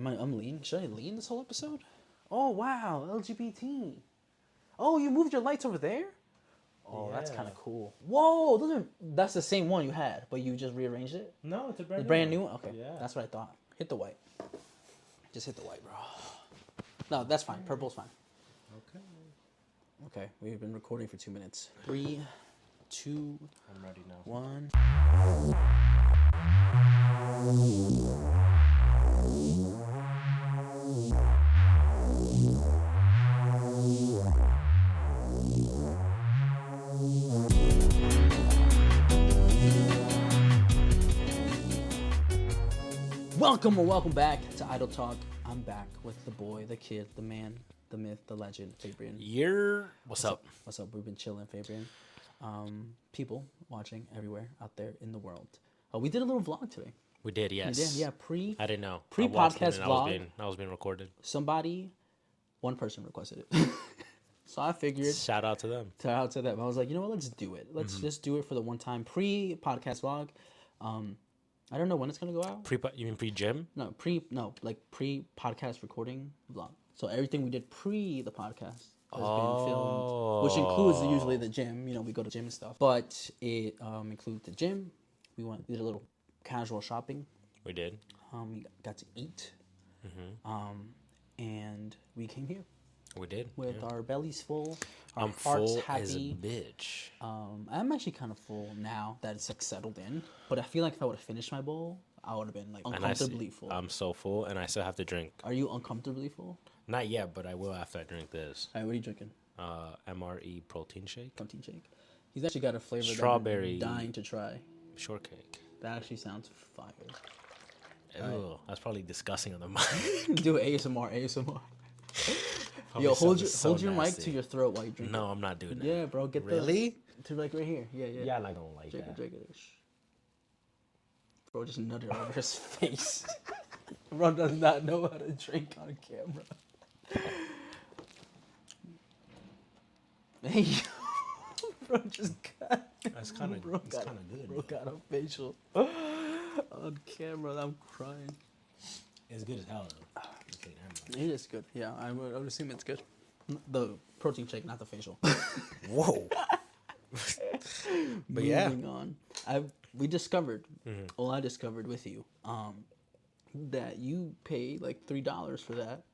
I'm lean. Should I lean this whole episode? Oh wow, LGBT. Oh, you moved your lights over there? Oh, that's kind of cool. Whoa, that's the same one you had, but you just rearranged it? No, it's a brand new one? Okay, Yeah. that's what I thought. Hit the white. Just hit the white, bro. No, that's fine. Purple's fine. Okay. Okay, we've been recording for 2 minutes. 3, 2, I'm ready now. 1. Welcome back to Idle Talk. I'm back with the boy, the kid, the man, the myth, the legend, Fabian. What's up? What's up? We've been chilling, Fabian. People watching everywhere out there in the world. We did a little vlog today. We did, yes. We did, yeah. I didn't know. Pre-podcast vlog. I was being recorded. One person requested it. So I figured. Shout out to them. I was like, you know what? Let's do it. Let's just do it for the one time pre-podcast vlog. I don't know when it's gonna go out. You mean pre-gym? No, pre-podcast recording vlog. So everything we did pre the podcast has been filmed, which includes usually the gym. You know, we go to gym and stuff, but it includes the gym. We did a little casual shopping. We did. We got to eat, and we came here. We did with our bellies full. Our I'm hearts full happy. as a bitch. I'm actually kind of full now that it's like settled in. But I feel like if I would have finished my bowl, I would have been like uncomfortably full. I'm so full, and I still have to drink. Are you uncomfortably full? Not yet, but I will after I drink this. All right, what are you drinking? MRE protein shake. Protein shake. He's actually got a flavor strawberry that I'm dying to try. Shortcake. That actually sounds fire. Ew, right. That's probably disgusting on the mic. Do ASMR. Yo, hold your mic to your throat while you drink. No, I'm not doing that. Yeah, bro, get to like right here. Yeah. Yeah, I don't like that. Drink it. Bro just nutted over his face. Bro does not know how to drink on camera. Hey, bro just got. That's kind of good. Bro got a facial on camera. I'm crying. It's good as hell though. It is good. Yeah, I would assume it's good. The protein shake, not the facial. Whoa. But Moving on. I discovered with you, that you pay like $3 for that,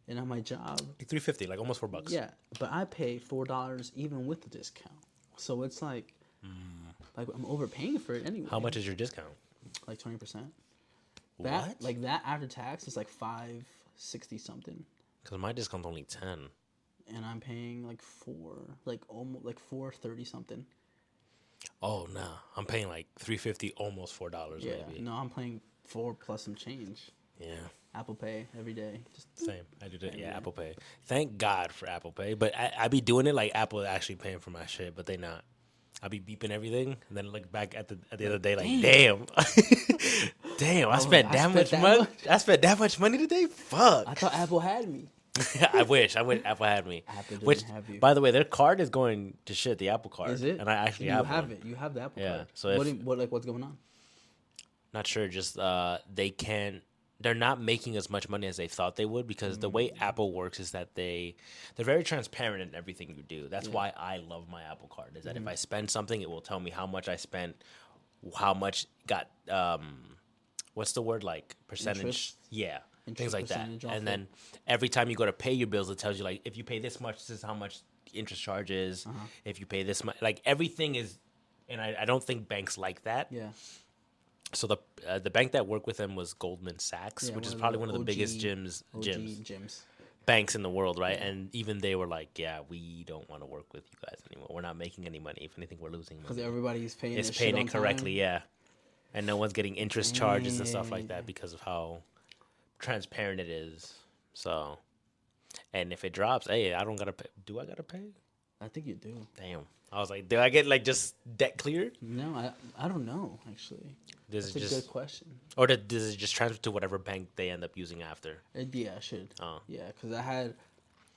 and on my job, $3.50, like almost $4. Yeah, but I pay $4 even with the discount. So it's like I'm overpaying for it anyway. How much is your discount? Like 20%. What? That after tax is like $5.60 something. Because my discount's only 10. And I'm paying like almost $4.30 something. Oh no, I'm paying like $3.50, almost $4 maybe. No, I'm paying $4 plus some change. Yeah. Apple Pay every day. Just same. I do that. Yeah, Apple Pay. Thank God for Apple Pay. But I be doing it like Apple is actually paying for my shit, but they not. I be beeping everything, and then look back at the other day like, damn, I spent that much money. I spent that much money today. Fuck. I thought Apple had me. I wish Apple had me. Apple doesn't have you. By the way, their card is going to shit. The Apple card. Is it? And I actually have one. it. You have the Apple card. So what's going on? Not sure. Just they're not making as much money as they thought they would, because the way Apple works is that they're very transparent in everything you do. That's why I love my Apple card, is that if I spend something, it will tell me how much I spent, how much got, what's the word, like percentage? Interest? Yeah, Interest, things like that. And then every time you go to pay your bills, it tells you like, if you pay this much, this is how much interest charge is. If you pay this much, like everything is, and I don't think banks like that. Yeah. So the bank that worked with them was Goldman Sachs, which is probably one of the biggest gyms banks in the world, right? And even they were like, yeah, we don't want to work with you guys anymore. We're not making any money. If anything, we're losing money. Because everybody's paying it correctly, yeah. And no one's getting interest charges and stuff like that because of how transparent it is. So, and if it drops, hey, I don't gotta pay. Do I gotta pay? I think you do. Damn. I was like, do I get like just debt cleared? No, I don't know actually. That's a good question. Or does it just transfer to whatever bank they end up using after? Yeah, it should. Oh. Yeah, because I had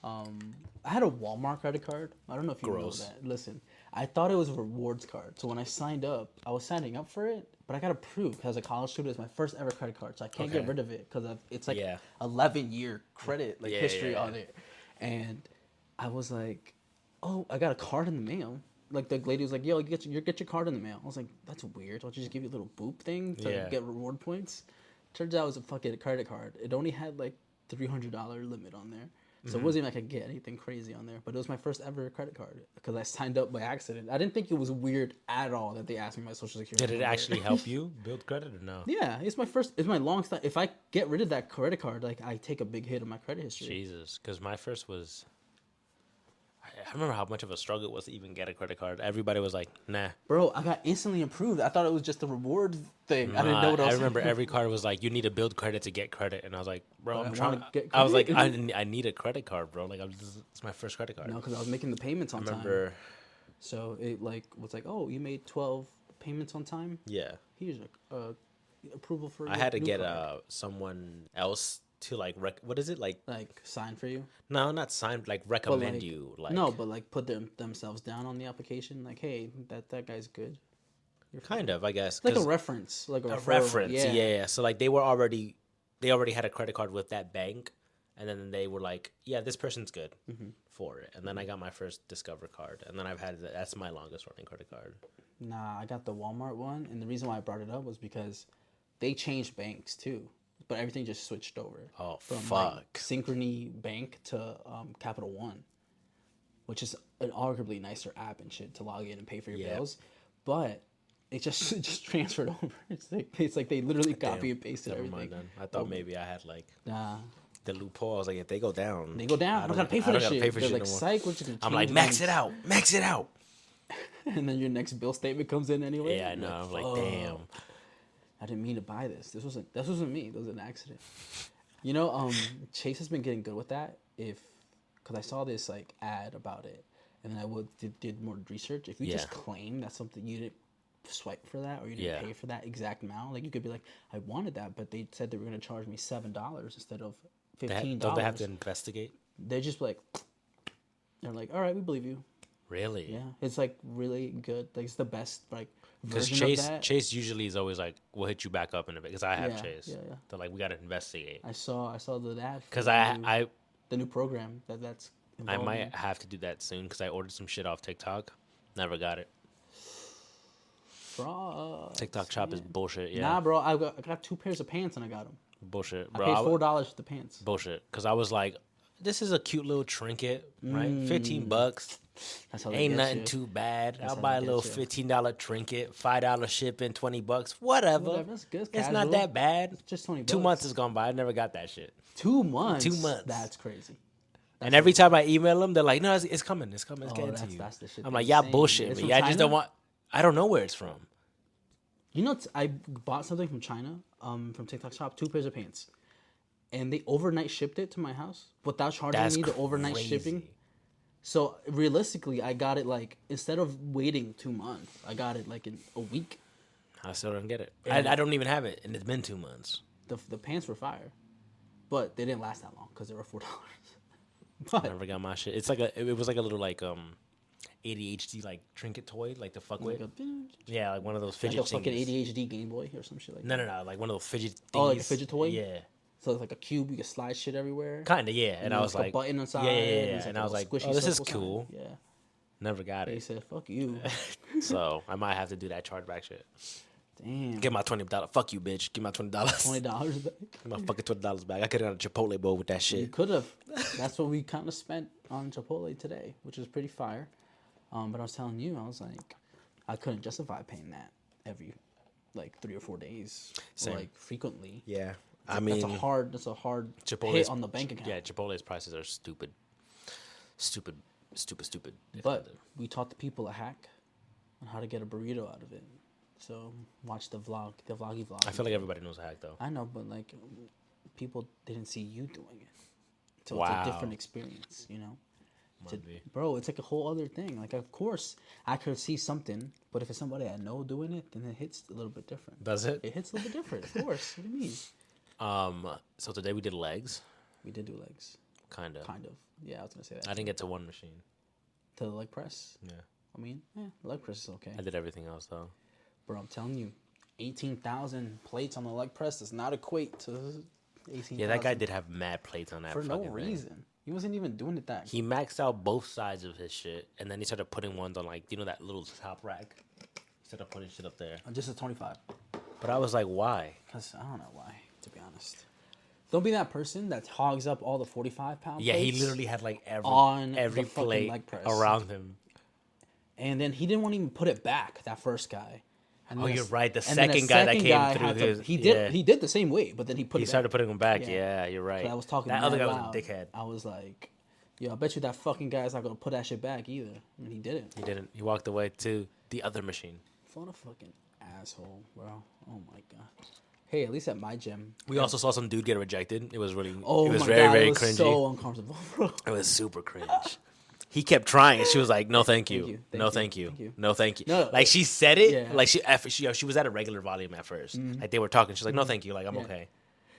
a Walmart credit card. I don't know if you know that. Listen, I thought it was a rewards card. So when I signed up, I was signing up for it, but I got approved because as a college student, it's my first ever credit card, so I can't get Okay. rid of it because it's like Yeah. 11-year credit like Yeah, history yeah, on yeah. it, and I was like, oh, I got a card in the mail. Like the lady was like, yo, get your card in the mail. I was like, that's weird. Don't you just give you a little boop thing to Yeah. get reward points? Turns out it was a fucking credit card. It only had like $300 limit on there. So it wasn't even like I could get anything crazy on there. But it was my first ever credit card because I signed up by accident. I didn't think it was weird at all that they asked me my social security Did it number. actually help you build credit or no? Yeah, it's my long time. If I get rid of that credit card, like I take a big hit of my credit history. Jesus, because my first was. I remember how much of a struggle it was to even get a credit card. Everybody was like, "Nah." Bro, I got instantly approved. I thought it was just a reward thing. I didn't know what else. I remember every card was like, "You need to build credit to get credit," and I was like, "Bro, But I'm I trying." wanna get I was like, credit. I need a credit card, bro. Like, it's my first credit card." No, because I was making the payments on I time. remember. So it like was like, oh, you made 12 payments on time. Yeah, Here's a approval for. I your had to new get card. someone else to like what is it like? Like sign for you. No, not sign. Like But recommend like, you. Like no, but like put themselves down on the application. Like, hey, that guy's good. You're fine. kind of, I guess. Like a 'cause- reference, like a a referral. reference. Yeah. Yeah. So like they already had a credit card with that bank, and then they were like, yeah, this person's good for it. And then I got my first Discover card, and then that's my longest running credit card. Nah, I got the Walmart one, and the reason why I brought it up was because they changed banks too, but everything just switched over. Oh, from fuck. like, Synchrony Bank to Capital One, which is an arguably nicer app and shit to log in and pay for your Yeah. bills, but it just transferred over. It's like they literally copy and pasted Never everything. mind then. I thought maybe I had like Nah, the loophole. I was like, if they go down, they go down. I don't gotta pay for I don't this gotta shit. pay for They're shit like, no more. psych, we're just gonna I'm like, change max it banks." out, max it out. And then your next bill statement comes in anyway. Yeah, I You're know. I'm like, "Fuck, damn. I didn't mean to buy this. This wasn't me. This was an accident. Chase has been getting good with that. Because I saw this like ad about it, and then I did more research. If you just Yeah. claim that's something you didn't swipe for that or you didn't Yeah. pay for that exact amount, like you could be like, I wanted that, but they said they were gonna charge me $7 instead of $15. Don't they have to investigate? They're just like, they're like, all right, we believe you. Really? Yeah, it's like really good. Like it's the best like Because version of that. Chase usually is always like, we'll hit you back up in a bit. Because I have Yeah, Chase. yeah. They're like, we got to investigate. I saw the ad. for Because the new program that's. I involved might in- have to do that soon because I ordered some shit off TikTok. Never got it. Fraud. TikTok shop is bullshit. Yeah. Nah, bro. I got 2 pairs of pants and I got them. Bullshit. I Bro, paid $4 for the pants. bullshit. Because I was like, this is a cute little trinket, right? $15. That's how they Ain't get nothing you. too bad. That's I'll how buy they a get little you. $15 trinket, $5 shipping, $20. Whatever. Whatever, that's good, It's casual. not that bad. Just $20. 2 months has gone by. I never got that shit. 2 months. 2 months. That's crazy. And every time I email them, they're like, "No, it's coming. It's coming. It's Oh, getting to that's- you." that's the shit I'm they're like, "Y'all saying. bullshit It's me. from I just China? don't want. I don't know where it's from." I bought something from China, from TikTok shop, 2 pairs of pants, and they overnight shipped it to my house without charging That's me the overnight shipping. crazy. So realistically, I got it like instead of waiting 2 months, I got it like in a week. I still don't get it. And- I don't even have it, and it's been 2 months. The pants were fire, but they didn't last that long because they were $4. But Never got my shit. It's like it was like a little like ADHD like trinket toy like to fuck like with. a, Yeah, like one of those like fidget a fucking things. ADHD Game Boy or some shit like that. No, like one of those fidget things. Oh, like a fidget toy? Yeah, So it's like a cube, you can slide shit everywhere. kind of. Yeah, and I there's was like like, a button inside. yeah. there's And a I was little like, squishy oh, this is circle cool. side. Yeah. Never got They it. said, "Fuck you." So I might have to do that chargeback shit. Damn. Get my $20. Fuck you, bitch. Give my $20. $20 back. Get my fucking $20 back. I could have got a Chipotle bowl with that You shit. could have. That's what we kind of spent on Chipotle today, which was pretty fire. But I was telling you, I was like, I couldn't justify paying that every like 3 or 4 days, Same. or like frequently. Yeah, I That's mean, a hard hit Chipotle's on the bank account. Yeah, Chipotle's prices are stupid. Stupid. But we taught the people a hack on how to get a burrito out of it. So watch the vloggy vlog. I feel like everybody knows a hack though. I know, but like people didn't see you doing it. So Wow. it's a different experience, you know? Might be. Bro, it's like a whole other thing. Like, of course, I could see something, but if it's somebody I know doing it, then it hits a little bit different. Does it? It hits a little bit different, of course. What do you mean? So today we did legs, We did do legs, kind of. kind of. Yeah, I was gonna say that. I didn't get to one machine. To the leg press. Yeah, I mean, the leg press is okay. I did everything else though. Bro, I'm telling you, 18,000 plates on the leg press does not equate to 18,000. Yeah, that guy did have mad plates on that for no fucking reason. thing. He wasn't even doing it that. He maxed out both sides of his shit, and then he started putting ones on, like, you know, that little top rack. He started putting shit up there. Just a 25. But I was like, why? Because I don't know why, to be honest. Don't be that person that hogs up all the 45-pound Yeah, plates. he literally had like every the fucking plate leg press. around him. And then he didn't want to even put it back, that first guy. And Oh, then you're right. The and then second guy that second came guy through had to- his... he did the same weight, but then he put He it started back. putting them back. Yeah. Yeah, you're right. So I was talking that other mad guy loud. was a dickhead. I was like, yo, I bet you that fucking guy's not going to put that shit back either. And he didn't. He didn't. He walked away to the other machine. What a fucking asshole, bro. Oh, my God. Hey, at least at my gym. We also saw some dude get rejected. It was really... Oh, it was my very, God. very It was cringy. so uncomfortable, bro. It was super cringe. He kept trying, and she was like, "No, thank you. you. No, Thank thank you. you. No, thank you." No, like she said it, yeah. like she was at a regular volume at 1st. Like they were talking. She's like, "No, thank you. Like I'm okay."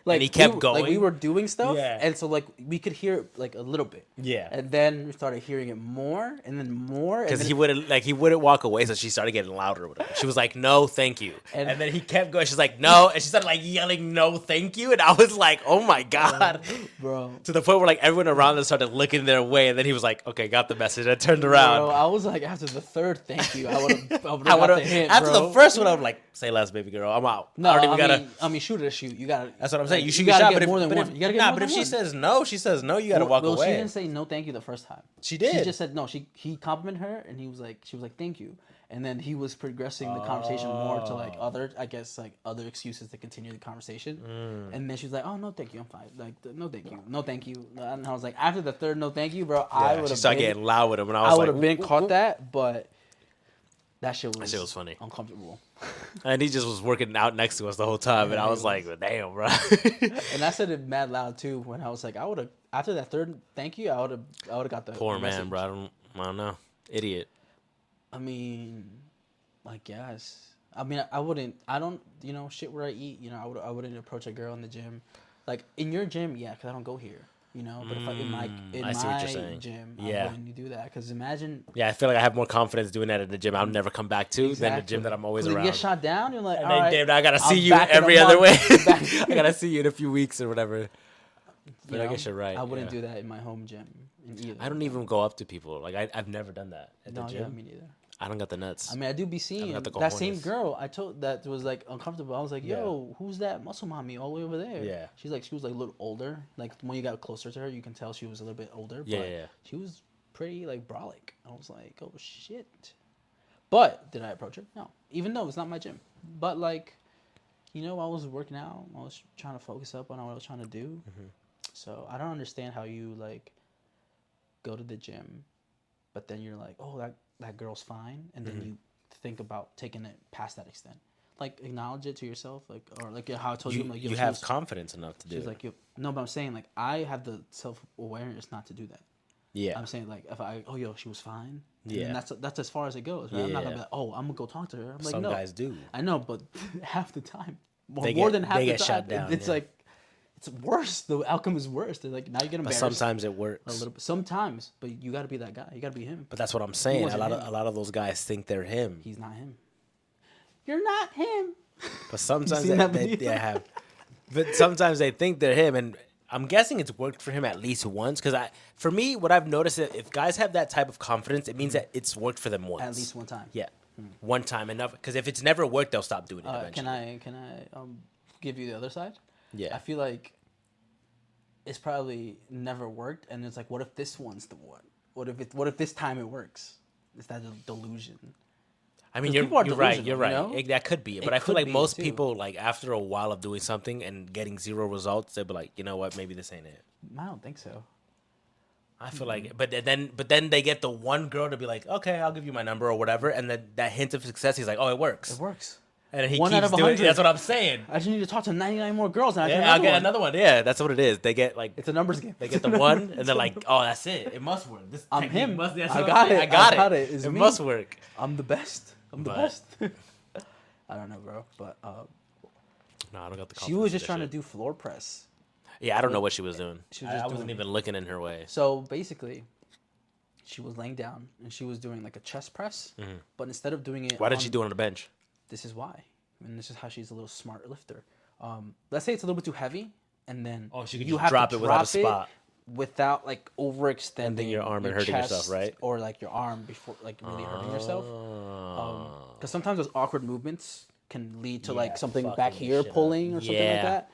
Like, and he kept we, going. Like we were doing stuff, Yeah. and so like we could hear like a little bit. Yeah. And then we started hearing it more, and then more. Because he wouldn't walk away, so she started getting louder with him. She was like, "No, thank you," and then he kept going. She's like, "No," and she started like yelling, "No, thank you," and I was like, "Oh my god, bro. To the point where like everyone around us started looking their way, and then he was like, "Okay, got the message." I turned around. Bro, I was like, after the third thank you, I would have I would got the hint, after bro. the first one, I was like, "Say less, baby girl. I'm out." No, I don't even gotta. I mean, shoot or shoot. You gotta. That's what I'm saying. You shoot gotta your shot, get but if, more than but one. if, You gotta get nah, more but if than she one. says no, she says no. You gotta walk Well, away. she didn't say no, thank you the first time. She did. She just said no. He complimented her, and she was like, thank you. And then he was progressing the conversation more to like other, I guess, like other excuses to continue the conversation. And then she was like, "Oh no, thank you, I'm fine. Like no, thank you, no, thank you." And I was like, after the third no, thank you, bro, I would She have started getting loud with him, and I was would like, have been "Ooh, caught ooh." that, but that shit was funny. uncomfortable. And he just was working out next to us the whole time, and I was like, "Damn, bro." And I said it mad loud too when I was like, I would have after that third thank you, I would have got the Poor message. man, bro. I don't know, idiot. I mean, I guess. I mean, I wouldn't. I don't. You know, shit where I eat. You know, I wouldn't approach a girl in the gym, like in your gym. Yeah, because I don't go here. You know, but if I, in my I see what you're my saying. gym, Yeah. I wouldn't do that. Because imagine Yeah, I feel like I have more confidence doing that at the gym I'll never come back to than the gym that I'm always 'Cause if around. you get shot down, you're like, And all then, right, damn, I gotta see I'm you back in a every other way. month. Back- I gotta see you in a few weeks or whatever. But you I know, guess you're right. I wouldn't yeah. do that in my home gym. In either. I don't even go up to people. Like I've never done that at the No, yeah, gym. me neither. I don't got the nuts. I mean, I do be seeing got the that same cojones. girl I told that was like uncomfortable. I was like, "Yo, who's that muscle mommy all the way over there?" Yeah. she was like a little older. Like when you got closer to her, you can tell she was a little bit older. Yeah, but yeah. She was pretty like brolic. I was like, "Oh shit!" But did I approach her? No. Even though it's not my gym. But like, you know, I was working out. I was trying to focus up on what I was trying to do. Mm-hmm. So I don't understand how you like go to the gym, but then you're like, "Oh, that girl's fine," and then Mm-hmm. you think about taking it past that extent. Like acknowledge it to yourself, like or like how I told you, like yo, you she have was- confidence enough to do She's it. like, yo, no, but I'm saying like I have the self awareness not to do that. Yeah. I'm saying like if I she was fine. And Yeah. then that's as far as it goes. Right? I'm not gonna be Yeah. like, I'm gonna go talk to her. I'm like, Some no, guys do. I know, but half the time, more They than half they the get time, shut down, it's yeah. like it's worse. The outcome is worse. They're like now you get But embarrassed. sometimes it a works. little bit. Sometimes, but you got to be that guy. You got to be him. But that's what I'm saying. wasn't him. A lot of those guys think they're him. He's not him. You're not him. But sometimes seen that video? they have. But sometimes they think they're him, and I'm guessing it's worked for him at least once. Because for me, what I've noticed is if guys have that type of confidence, it means that it's worked for them once. At least one time. Yeah, one time enough. Because if it's never worked, they'll stop doing it eventually. Can I give you the other side? Yeah. I feel like it's probably never worked, and it's like, what if this one's the one? What if this time it works? Is that a delusion? I mean, 'Cause you're people are right. You're delusional, right. you know? That could be it. But It I feel could like be, most too. people, like after a while of doing something and getting zero results, they'll be like, you know what? Maybe this ain't it. I don't think so. I feel like, but then they get the one girl to be like, okay, I'll give you my number or whatever, and then that hint of success, he's like, oh, it works, It works. and then he One keeps out of doing it. 100. That's what I'm saying. I just need to talk to 99 more girls, and I get Yeah, I'll get one. another one. Yeah, that's what it is. They get like It's a numbers game. they get the one, and they're like, oh, that's it. It must work. This I'm technique him. Must, that's I what I'm got saying. it. I got I got it. it. It's It me. must work. I'm the best. I'm the But- best. I don't know, bro, but No, I don't got the. she was confidence just for trying to that do floor press. shit. Yeah, I don't know what she was doing. She was just I wasn't doing- even looking in her way. So basically, she was laying down and she was doing like a chest press, but instead of doing it, Why did she do it on the bench? This is why, and this is how she's a little smart lifter. Let's say it's a little bit too heavy, and then she could you just have drop to it without a drop spot. without like overextending And then your arm and hurting yourself, chest right? or like your arm before like really hurting yourself. Because sometimes those awkward movements can lead to like something back fucking here shit up. pulling or something like Yeah. that.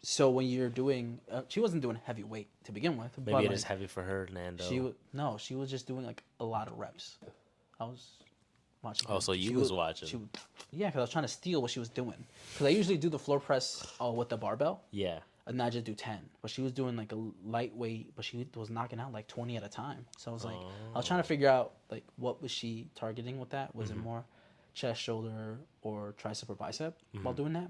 So when you're doing, she wasn't doing heavy weight to begin with. Maybe but it like, is heavy for her, Nando. she was just doing like a lot of reps. I was watching. Oh, her. so you was watching. Yeah, because I was trying to steal what she was doing. Because I usually do the floor press with the barbell. Yeah. And I just do 10. But she was doing like a lightweight, but she was knocking out like 20 at a time. So I was like, I was trying to figure out like what was she targeting with that? Was it more chest, shoulder, or tricep or bicep while doing that?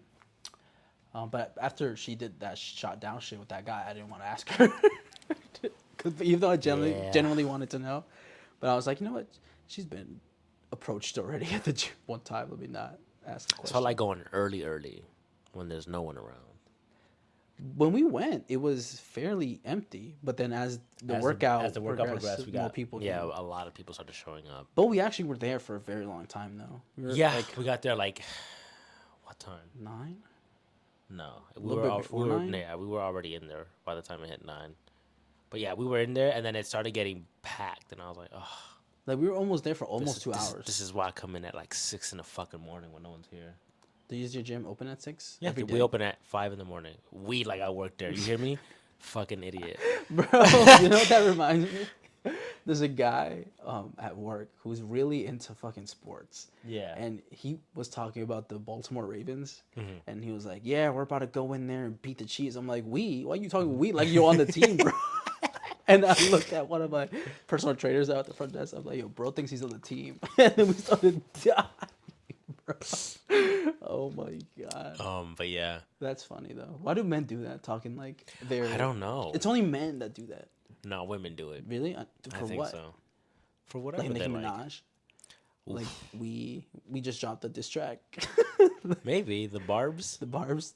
But after she did that shot down shit with that guy, I didn't want to ask her. Even though I genuinely wanted to know. But I was like, you know what? She's been approached already at the gym one time. Let me not ask the question. So I like going early when there's no one around. When we went, it was fairly empty. But then as the workout progressed, we got more people came. a lot of people started showing up. But we actually were there for a very long time, though. We got there like what time? 9? No, little bit before 9? Yeah, we were already in there by the time it hit 9. But yeah, we were in there, and then it started getting packed, and I was like, oh. Like we were almost there for almost 2 hours. This is why I come in at like 6 in the fucking morning when no one's here. Is your gym open at 6? Yeah, we open at 5 in the morning. Like I work there. You hear me? Fucking idiot. Bro, you know what that reminds me? There's a guy at work who's really into fucking sports. Yeah. And he was talking about the Baltimore Ravens. And he was like, yeah, we're about to go in there and beat the Chiefs. I'm like, we? Why are you talking we? Like, you're on the team, bro. And I looked at one of my personal trainers out at the front desk. I'm like, yo, bro thinks he's on the team. And then we started dying, bro. Oh, my God. But yeah. That's funny, though. Why do men do that? Talking like they're... I don't know. It's only men that do that. No, women do it. Really? I think what? so. For whatever Like they Nicki like. Minaj? Like, we just dropped a diss track. Maybe. The Barbz. The Barbz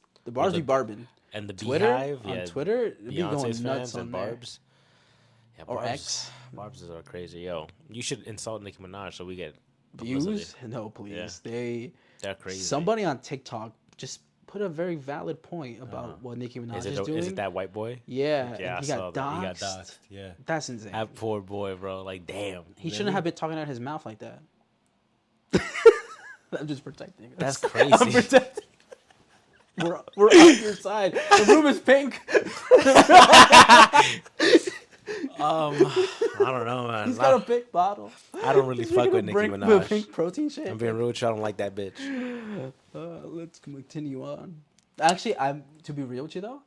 be barbing. And the Twitter? Beehive. On yeah, Twitter, it'd be going Beyonce's nuts fans on and there. Barbz. Yeah, Or Barbz, X. Barbz are crazy. Yo, you should insult Nicki Minaj so we get Views? publicity. No, please. Yeah. They're crazy. Somebody on TikTok just put a very valid point about what Nicki Minaj is doing. Is it that white boy? Yeah. Yeah, and he got doxxed. He got doxxed. Yeah. That's insane. That poor boy, bro. Like, damn. He shouldn't have been talking out his mouth like that. I'm just protecting. That's crazy. I'm protecting. We're on your side. The room is pink. I don't know, man. He's got a big bottle. I don't really fuck with Nicki The Minaj. pink protein shake. I'm being real with you. I don't like that bitch. Let's continue on. Actually, to be real with you though,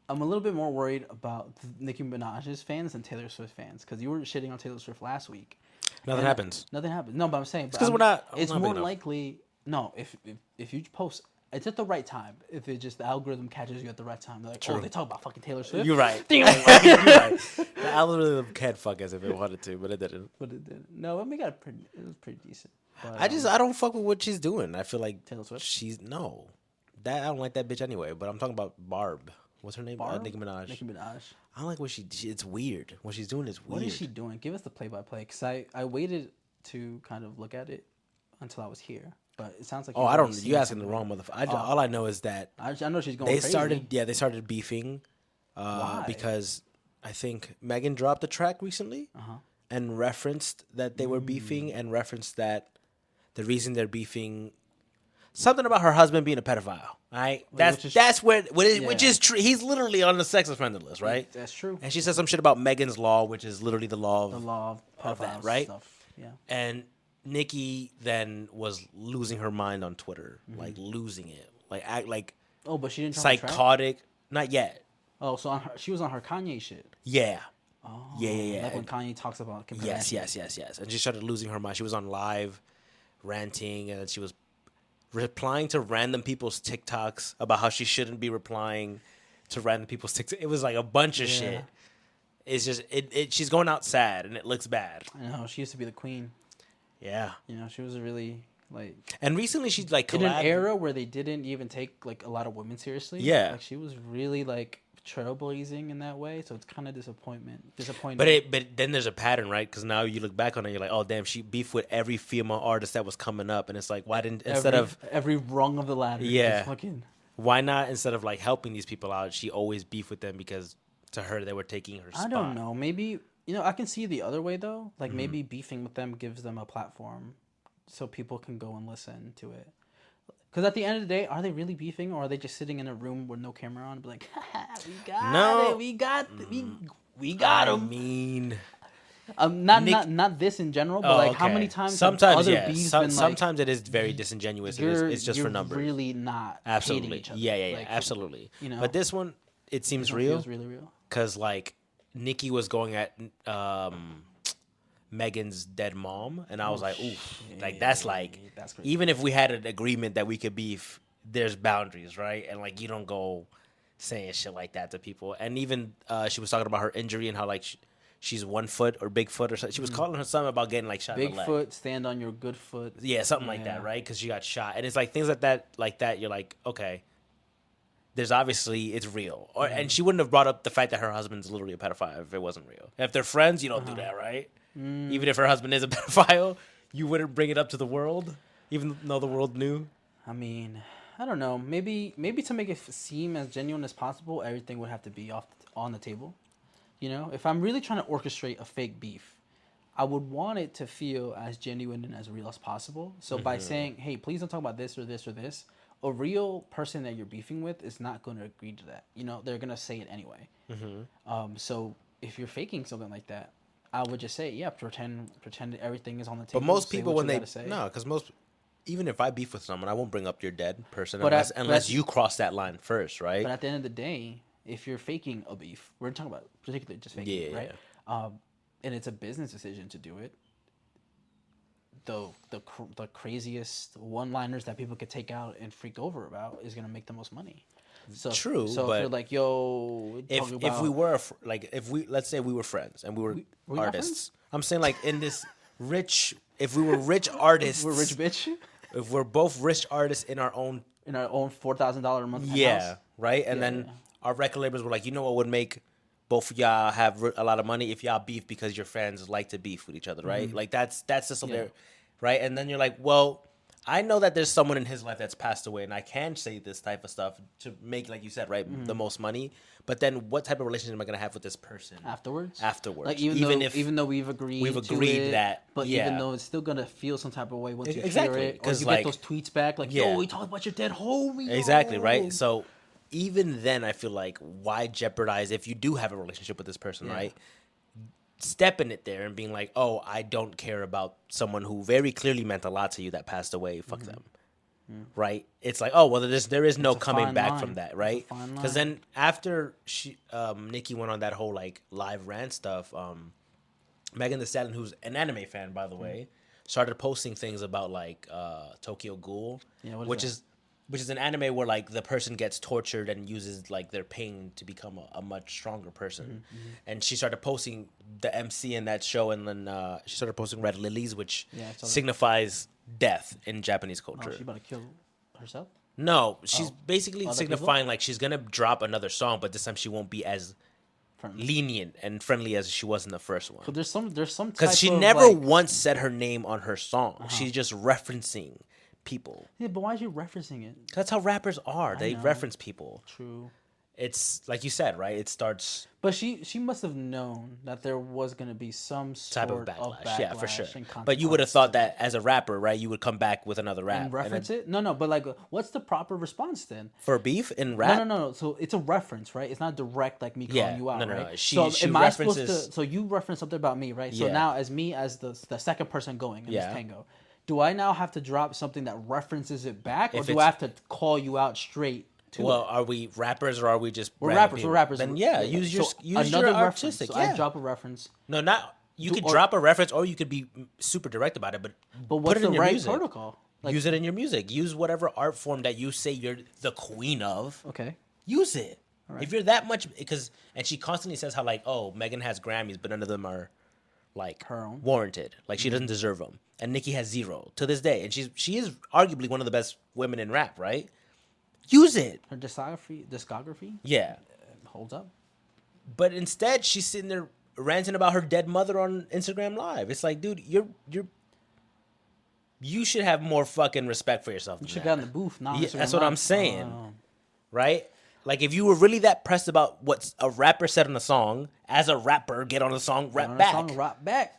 I'm a little bit more worried about Nicki Minaj's fans than Taylor Swift fans because you were shitting on Taylor Swift last week. Nothing happens. Nothing happens. No, but I'm saying because we're not. It's not more likely. No, if you post. It's at the right time. If it just the algorithm catches you at the right time, they're like, True. oh, they talk about fucking Taylor Swift. You're right. You're right. The algorithm can't fuck us if it wanted to, but it didn't. But it didn't. No, I mean, it was pretty decent. But, I don't fuck with what she's doing. I feel like Taylor Swift? I don't like that bitch anyway. But I'm talking about Barb. What's her name? Barb? Nicki Minaj. Nicki Minaj. I don't like what it's weird. What she's doing is weird. What is she doing? Give us the play-by-play. Because I waited to kind of look at it until I was here. But it sounds like I don't. You asking the wrong motherfucker. All I know is that I know she's going. They crazy. They started beefing. Why? Because I think Megan dropped a track recently and referenced that they were beefing and referenced that the reason they're beefing something about her husband being a pedophile. Right? Which is true. He's literally on the sex offender list, right? That's true. And she said some shit about Megan's law, which is literally the law of that, right? Stuff. Yeah. And Nikki then was losing her mind on Twitter, like losing it, like Oh, but she didn't psychotic. Not yet. Oh, so she was on her Kanye shit. Yeah. Oh, yeah. Like when Kanye talks about yes. And she started losing her mind. She was on live, ranting, and she was replying to random people's TikToks about how she shouldn't be replying to random people's TikToks. It was like a bunch of shit. It's just she's going out sad, and it looks bad. I know. She used to be the queen. Yeah. You know, she was a really and recently she's like in an era where they didn't even take like a lot of women seriously. Yeah. Like she was really like trailblazing in that way, so it's kind of disappointing. But then there's a pattern, right? Because now you look back on it, you're like, oh damn, she beefed with every female artist that was coming up, and it's like, why didn't every rung of the ladder? Yeah. Fucking, why not instead of like helping these people out, she always beefed with them because to her they were taking her spot. I don't know. Maybe I can see the other way though. Like maybe beefing with them gives them a platform, so people can go and listen to it. Because at the end of the day, are they really beefing, or are they just sitting in a room with no camera on and be like, we got it, we got him. I mean, not this in general, but like how many times sometimes other beefs been sometimes it is very disingenuous. It's just for numbers. Really not absolutely hating each other. Yeah, like, absolutely. You know, but this one it seems real. Feels really real. Because like Nicki was going at Megan's dead mom, and I was like, oof, like that's crazy. Even if we had an agreement that we could beef, there's boundaries, right? And like you don't go saying shit like that to people. And even she was talking about her injury and how like she's 1 foot or Bigfoot or something. She was calling her something about getting like shot in the leg. Bigfoot, stand on your good foot. Yeah, something like that, right? Because she got shot, and it's like things like that. You're like, okay, there's obviously it's real, and she wouldn't have brought up the fact that her husband's literally a pedophile if it wasn't real. If they're friends, you don't do that, right? Even if her husband is a pedophile, you wouldn't bring it up to the world, even though the world knew. I mean, I don't know. Maybe to make it seem as genuine as possible, everything would have to be on the table. You know, if I'm really trying to orchestrate a fake beef, I would want it to feel as genuine and as real as possible. So by saying, hey, please don't talk about this or this or this, a real person that you're beefing with is not going to agree to that. You know, they're going to say it anyway. So if you're faking something like that, I would just say, yeah, pretend everything is on the table. But most people, when they because even if I beef with someone, I won't bring up your dead person unless you cross that line first, right? But at the end of the day, if you're faking a beef, we're talking about particularly just faking, right? And it's a business decision to do it. The craziest one-liners that people could take out and freak over about is gonna make the most money. So true. So but if you're like, yo, if we were let's say we were friends and we were artists. I'm saying like in this rich, if we were rich artists, we're rich bitch. If we're both rich artists in our own $4,000 a month house. Yeah, right. And then our record labels were like, you know what would make both of y'all have a lot of money if y'all beef because your fans like to beef with each other, right? Like that's just something, right? And then you're like, well, I know that there's someone in his life that's passed away, and I can say this type of stuff to make, like you said, right, the most money. But then, what type of relationship am I gonna have with this person afterwards? Like even though we've agreed to it, that, but even though it's still gonna feel some type of way once you hear it, or you get those tweets back, like, yo, we talked about your dead homie. Exactly, right? So even then, I feel like why jeopardize if you do have a relationship with this person, right? Stepping it there and being like, oh, I don't care about someone who very clearly meant a lot to you that passed away. Fuck them. Right? It's like, oh, well, there is no coming back from that, right? Because then after Nicki went on that whole like live rant stuff, Megan Thee Stallion, who's an anime fan, by the way, started posting things about like Tokyo Ghoul, which is an anime where like the person gets tortured and uses like their pain to become a much stronger person. And she started posting the MC in that show, and then she started posting red lilies, which signifies death in Japanese culture. Oh, she about to kill herself? No, she's basically signifying like she's gonna drop another song, but this time she won't be as lenient and friendly as she was in the first one. So there's some because she never once said her name on her song. She's just referencing people. Yeah, but why is she referencing it? That's how rappers are. They reference people. True. It's like you said, right? It starts. But she must have known that there was going to be some sort type of backlash. Yeah, for sure. But you would have thought that as a rapper, right? You would come back with another rap and reference it. No, but like, what's the proper response then for beef in rap? No. So it's a reference, right? It's not direct like me calling you out, right? No. She references. So you reference something about me, right? So now as the second person going in this tango. Do I now have to drop something that references it back, or do I have to call you out straight to it? Are we rappers or are we just rappers? We're rappers. Then use your artistic. So I drop a reference. No, not you could drop a reference, or you could be super direct about it. But what's put it in the your right music. protocol? Like, use it in your music. Use whatever art form that you say you're the queen of. Okay. Use it. Right. If you're that much, and she constantly says how like, oh, Megan has Grammys, but none of them are like her own warranted. Like she doesn't deserve them. And Nicki has 0 to this day, and she is arguably one of the best women in rap, right? Use it. Her discography. Yeah. Holds up. But instead, she's sitting there ranting about her dead mother on Instagram Live. It's like, dude, you should have more fucking respect for yourself. You should got in the booth. Not Yeah, that's what I'm saying. Right? Like, if you were really that pressed about what a rapper said on a song, as a rapper, get on the song, rap back.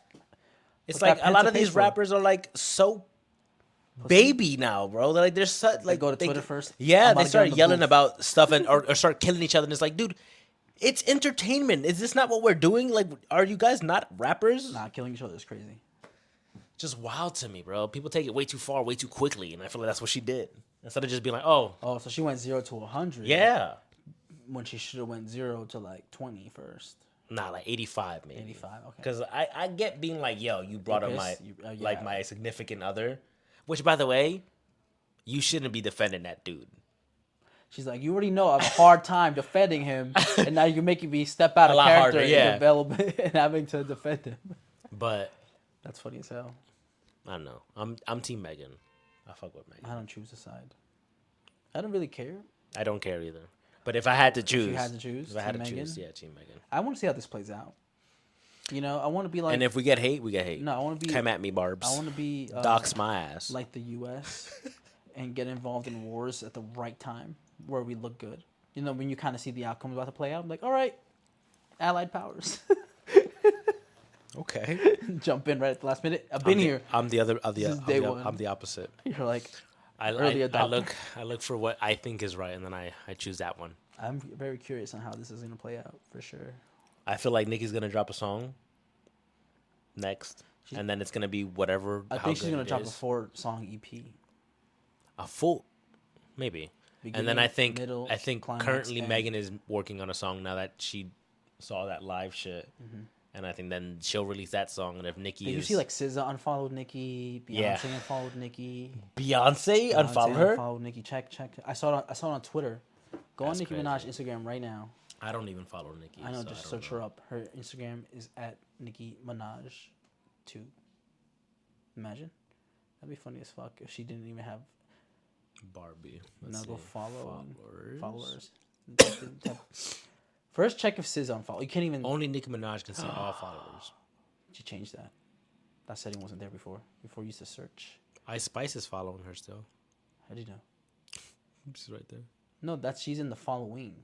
It's like a lot of these rappers are like so baby now, bro. They're like they're such like they go to Twitter first. Yeah, they start yelling about stuff or start killing each other. And it's like, dude, it's entertainment. Is this not what we're doing? Like, are you guys not rappers? Nah, killing each other is crazy. Just wild to me, bro. People take it way too far, way too quickly, and I feel like that's what she did. Instead of just being like, oh, so she went 0 to 100. Yeah. When she should have went 0 to like 20 first. Nah, like 85 maybe. 85, okay. Because I get being like, yo, you brought up like my significant other, which by the way, you shouldn't be defending that dude. She's like, you already know I have a hard time defending him, and now you're making me step out of character and having to defend him. But that's funny as hell. I don't know. I'm Team Megan. I fuck with Megan. I don't choose a side. I don't really care. I don't care either. But if I had to choose, Team Megan. I want to see how this plays out. You know, I want to be like. And if we get hate, we get hate. No, I want to be. Come at me, Barbz. I want to be. Dox my ass. Like the U.S. and get involved in wars at the right time where we look good. You know, when you kind of see the outcome about to play out, I'm like, all right, Allied powers. Okay. Jump in right at the last minute. I've been here. I'm the opposite. You're like. I look for what I think is right, and then I choose that one. I'm very curious on how this is going to play out, for sure. I feel like Nicki's going to drop a song next, and then it's going to be whatever. I think she's going to drop a 4-song EP. A full, maybe. Beginning, and then I think climax, currently Megan is working on a song now that she saw that live shit. Mm-hmm. And I think then she'll release that song. And if Nicki you see like SZA unfollowed Nicki, Beyonce unfollowed Nicki. Beyonce unfollowed her? Unfollowed Nicki. Check. I saw it on Twitter. Go on Nicki Minaj Instagram right now. I don't even follow Nicki. I know, just search her up. Her Instagram is at Nicki Minaj 2. Imagine. That'd be funny as fuck if she didn't even have Barbie. Go follow followers. First, check if SZA unfollowed. You can't even. Only Nicki Minaj can see all followers. She changed that. That setting wasn't there before. Before you used to search. Ice Spice is following her still. How do you know? She's right there. No, she's in the following.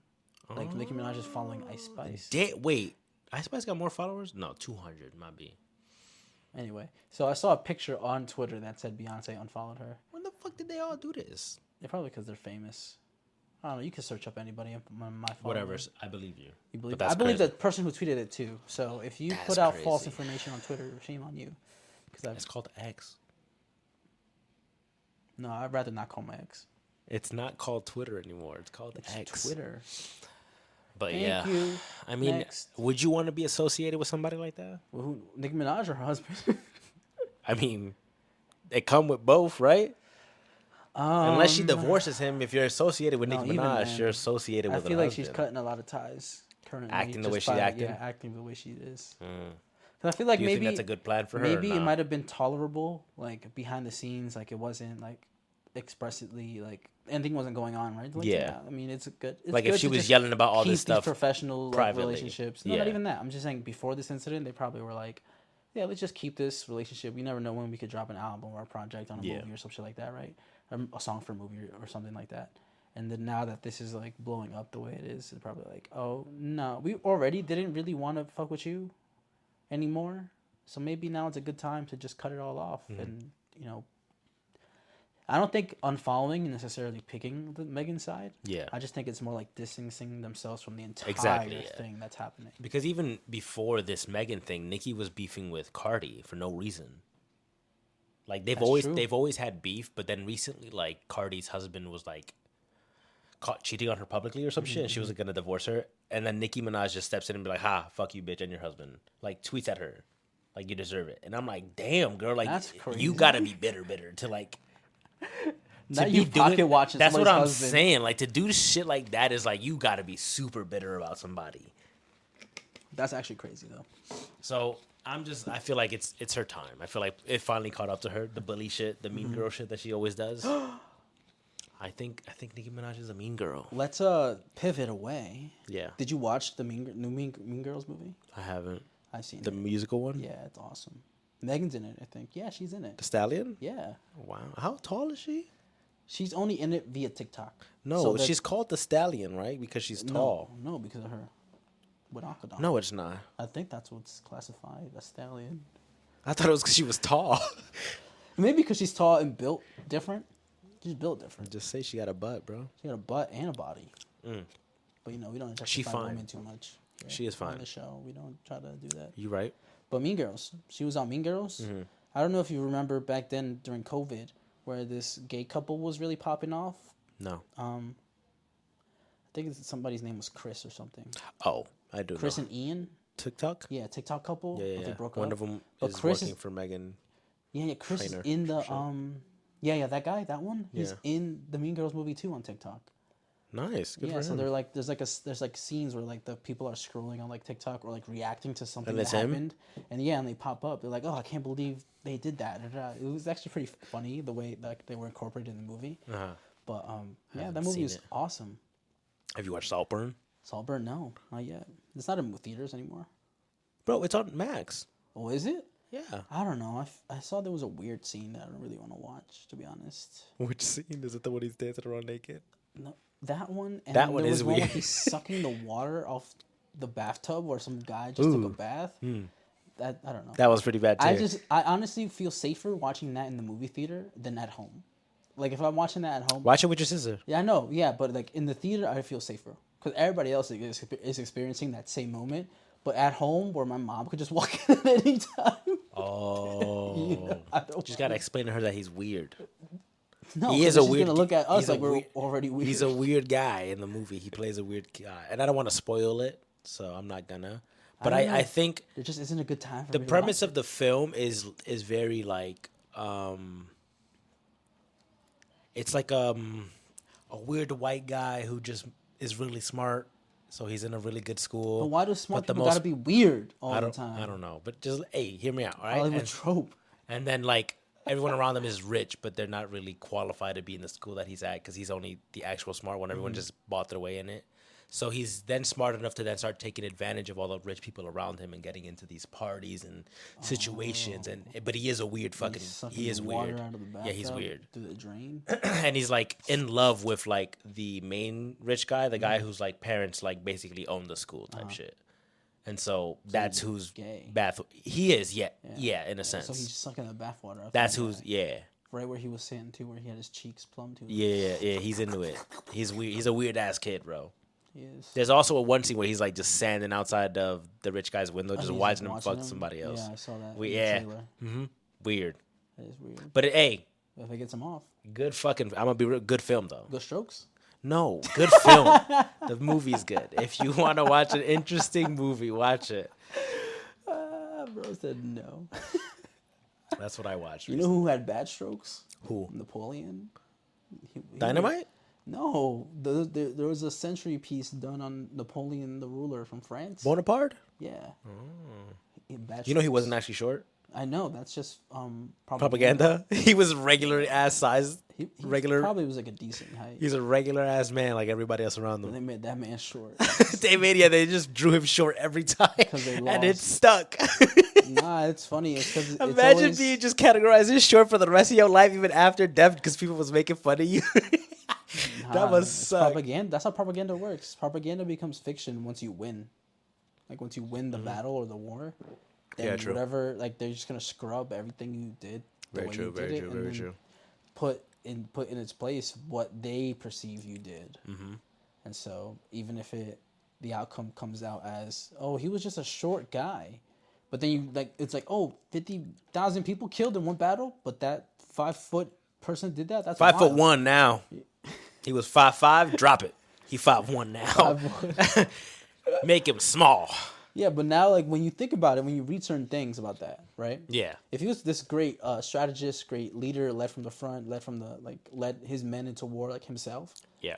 Like Nicki Minaj is following Ice Spice. Wait, Ice Spice got more followers? No, 200 might be. Anyway, so I saw a picture on Twitter that said Beyonce unfollowed her. When the fuck did they all do this? They're probably because they're famous. I don't know. You can search up anybody on my followers. Whatever. I believe you. You believe? I believe the person who tweeted it too. So if you put out false information on Twitter, shame on you. It's called X. No, I'd rather not call my ex. It's not called Twitter anymore. It's called X. Twitter. But Thank you. I mean, would you want to be associated with somebody like that? Well, Nicki Minaj or her husband? I mean, they come with both, right? Unless she divorces him, if you're associated with Nicki Minaj, you're associated with her husband. I feel like she's cutting a lot of ties currently. Acting the way she's acting? Yeah, acting the way she is. I feel like Do you think that's a good plan for her? Maybe it might have been tolerable, like behind the scenes, like it wasn't like expressly like anything wasn't going on, right? Like, yeah. I mean, it's good. It's like good if she was yelling about all this stuff, professional relationships. No, not even that. I'm just saying before this incident, they probably were like, yeah, let's just keep this relationship. We never know when we could drop an album or a project on a movie or some shit like that, right? A song for a movie or something like that. And then now that this is like blowing up the way it is, it's probably like, oh no, we already didn't really want to fuck with you anymore. So maybe now it's a good time to just cut it all off. And I don't think unfollowing and necessarily picking the Megan side. Yeah. I just think it's more like distancing themselves from the entire thing that's happening. Because even before this Megan thing, Nicki was beefing with Cardi for no reason. Like they've always had beef, but then recently, like Cardi's husband was like caught cheating on her publicly or some shit, and she was gonna divorce her. And then Nicki Minaj just steps in and be like, "Ha, fuck you, bitch, and your husband." Like tweets at her, like you deserve it. And I'm like, "Damn, girl, like you gotta be bitter to like." To be pocket watching. That's what I'm saying. Like to do shit like that is like you gotta be super bitter about somebody. That's actually crazy though. So. I feel like it's her time. I feel like it finally caught up to her. The bully shit, the mean girl shit that she always does. I think Nicki Minaj is a mean girl. Let's pivot away. Yeah. Did you watch the new Mean Girls movie? I haven't. I seen the musical one. Yeah, it's awesome. Megan's in it, I think. Yeah, she's in it. The Stallion. Yeah. Wow. How tall is she? She's only in it via TikTok. No, So she's called the Stallion, right? Because she's tall. No, because of her. With Akadon. No, it's not. I think that's what's classified a stallion. I thought it was because she was tall. Maybe because she's tall and built different. She's built different. Just say she got a butt, bro. She got a butt and a body. Mm. But we don't She objectify fine. women too much. Right? She is fine. On the show, we don't try to do that. You right? But Mean Girls, she was on Mean Girls. Mm-hmm. I don't know if you remember back then during COVID, where this gay couple was really popping off. No. I think somebody's name was Chris or something. Oh, I do. Chris know. and Ian. TikTok. Yeah, TikTok couple. Yeah, But yeah. they broke One up. of them But is Chris working is- for Megan. Yeah, Chris Trainer is in the show. Yeah, that guy, that one. He's Yeah. in the Mean Girls movie too on TikTok. Nice. Good Yeah, for so him. they're like there's like scenes where like the people are scrolling on like TikTok or like reacting to something And that it's him? happened, and they pop up. They're like, "Oh, I can't believe they did that." It was actually pretty funny the way like they were incorporated in the movie. Uh-huh. But yeah, Haven't that movie seen is it. awesome. Have you watched Saltburn? Saltburn, no, not yet. It's not in theaters anymore. Bro, it's on Max. Oh, is it? Yeah. I don't know. I saw there was a weird scene that I don't really want to watch, to be honest. Which scene is it? The one he's dancing around naked? No, that one. And That then one there is was one where weird. he's sucking the water off the bathtub, where some guy just took a Ooh. bath. That I don't know. That was pretty bad too. I honestly feel safer watching that in the movie theater than at home. Like if I'm watching that at home, Watch it with your sister. yeah, I know, yeah, but like in the theater, I feel safer because everybody else is experiencing that same moment. But at home, where my mom could just walk in at any time. Oh. I don't Just gotta explain to her that he's weird. No, He 'cause is then a she's weird. gonna look at us he's a like we're weird- already weird. He's a weird guy in the movie. He plays a weird guy, and I don't want to spoil it, so I'm not gonna. But don't know. I think There just isn't a good time for the me to premise watch of the film is very like it's like a weird white guy who just is really smart, so he's in a really good school. But why do smart but the people most- gotta be weird all I the don't time? I don't know, but just hey, hear me out, all right? Hollywood And, trope. and then like everyone around them is rich, but they're not really qualified to be in the school that he's at because he's only the actual smart one. Everyone just bought their way in it. So he's then smart enough to then start taking advantage of all the rich people around him and getting into these parties and situations. But he is a weird fucking. Sucking He is the water weird. out of the Yeah, he's bathtub weird. through the drain. And he's like in love with like the main rich guy, the guy whose like parents like basically own the school type shit. And so that's who's gay. He is, yeah, in a sense. So he's sucking the bathwater. Out That's the who's, guy. yeah. Right where he was sitting too, where he had his cheeks plumb to. Yeah, he's into it. He's weird. He's a weird ass kid, bro. He is. There's also a one scene where he's like just standing outside of the rich guy's window, just He's watching him fuck somebody else. Yeah, I saw that. We- in the yeah. trailer. Weird. That is weird. But hey, If it gets him off, good fucking. I'm gonna be real, good film though. good strokes. No, good film. The movie's good. If you want to watch an interesting movie, watch it. Bro said no. That's what I watched. You know who had bad strokes? Who? Napoleon. He- Dynamite? No, there was a century piece done on Napoleon the ruler from France. Bonaparte? Yeah. He had bad You know he strokes. wasn't actually short. I know. That's just Propaganda. He was regular ass size. He regular. probably was like a decent height. He's a regular ass man like everybody else around They him. made that man short. They just drew him short every time, they and it lost. stuck. Nah, it's funny. It's because Imagine being just categorized as short for the rest of your life, even after death, because people was making fun of you. That must suck. propaganda. That's how propaganda works. Propaganda becomes fiction once you win. Like once you win the battle or the war, then Yeah, true. whatever. Like they're just gonna scrub everything you did. the Very way true. you did Very it, true. and Very then true. Put in its place what they perceive you did. Mm-hmm. And so even if the outcome comes out as, oh, he was just a short guy, but then you like it's like, oh, 50,000 people killed in one battle, but that 5-foot person did that. That's 5'1" wild. now. He was 5'5". Drop it. He 5'1" now. 5'1". Make him small. Yeah, but now like when you think about it, when you read certain things about that, right? Yeah. If he was this great strategist, great leader, led from the front, led his men into war like himself, Yeah.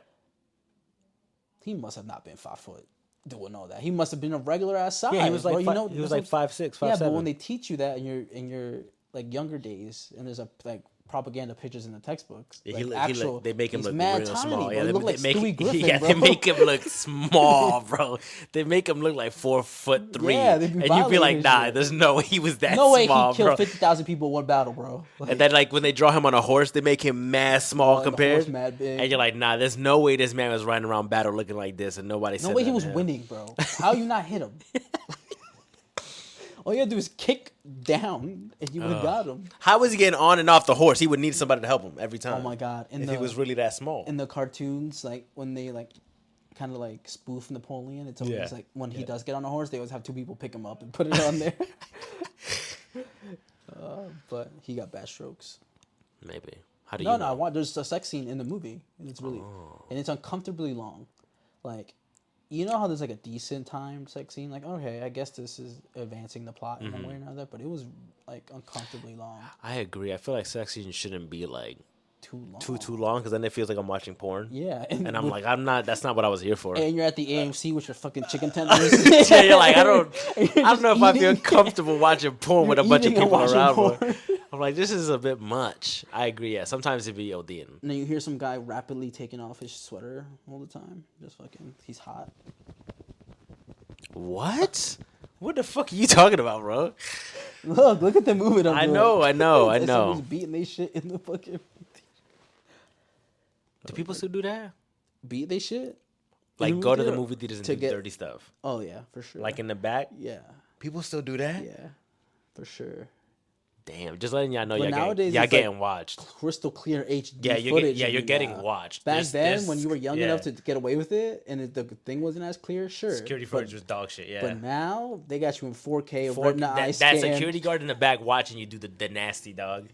he must have not been 5 foot doing all that. He must have been a regular ass size. Yeah, he was like bro. he was like 5'6", 5'7". Yeah, but when they teach you that in your like younger days, and there's a like propaganda pictures in the textbooks. Yeah, Like they make him he's look mad real tiny, small. bro. Yeah, He look like Stewie Griffin, yeah, bro. they make him look small, bro. They make him look like 4'3". Yeah, they be and you'd be like, violating nah, shit. there's no way he was that No way small, he killed bro. 50,000 people in one battle, bro. Like, And then like when they draw him on a horse, they make him mad small and the compared. horse mad big. And you're like, nah, there's no way this man was riding around battle looking like this, and nobody said no way he nothing was to him. winning, bro. How you not hit him? All you gotta do is kick down, and you would have got him. How was he getting on and off the horse? He would need somebody to help him every time. Oh my god! If he was really that small. In the cartoons, like when they like kind of like spoof Napoleon, it's always like when he does get on a horse, they always have two people pick him up and put it on there. But he got bad strokes. Maybe. How do you know? No. There's a sex scene in the movie, and it's really and it's uncomfortably long. Like, you know how there's like a decent timed sex scene? Like, okay, I guess this is advancing the plot in one way or another, but it was like uncomfortably long. I agree. I feel like sex scenes shouldn't be like Too long. too long, because then it feels like I'm watching porn. Yeah, And I'm like, I'm not. That's not what I was here for. and you're at the AMC with your fucking chicken tenders. Yeah, you're like, I don't just know if I feel eating. comfortable watching porn with a bunch of eating and people watching around. porn. Bro. I'm like, this is a bit much. I agree. Yeah, sometimes it'd be ODing. And then you hear some guy rapidly taking off his sweater all the time. Just fucking, he's hot. What? What the fuck are you talking about, bro? Look at the movement I'm doing. I know. And someone's beating they shit in the fucking... Do people still do that? Beat they shit? Like, go to the movie theaters and to do get- dirty stuff? Oh, yeah, for sure. Like in the back? Yeah, People still do that? yeah, for sure. Damn, just letting y'all know But y'all nowadays getting, it's getting watched. Crystal clear HD Yeah, you're footage. you're and, getting watched. Back There's- then, there's- when you were young yeah. enough to get away with it, and the thing wasn't as clear, sure. Security footage was dog shit, yeah. But now, they got you in 4K, For- retina eye that scan. security guard in the back watching you do the nasty dog.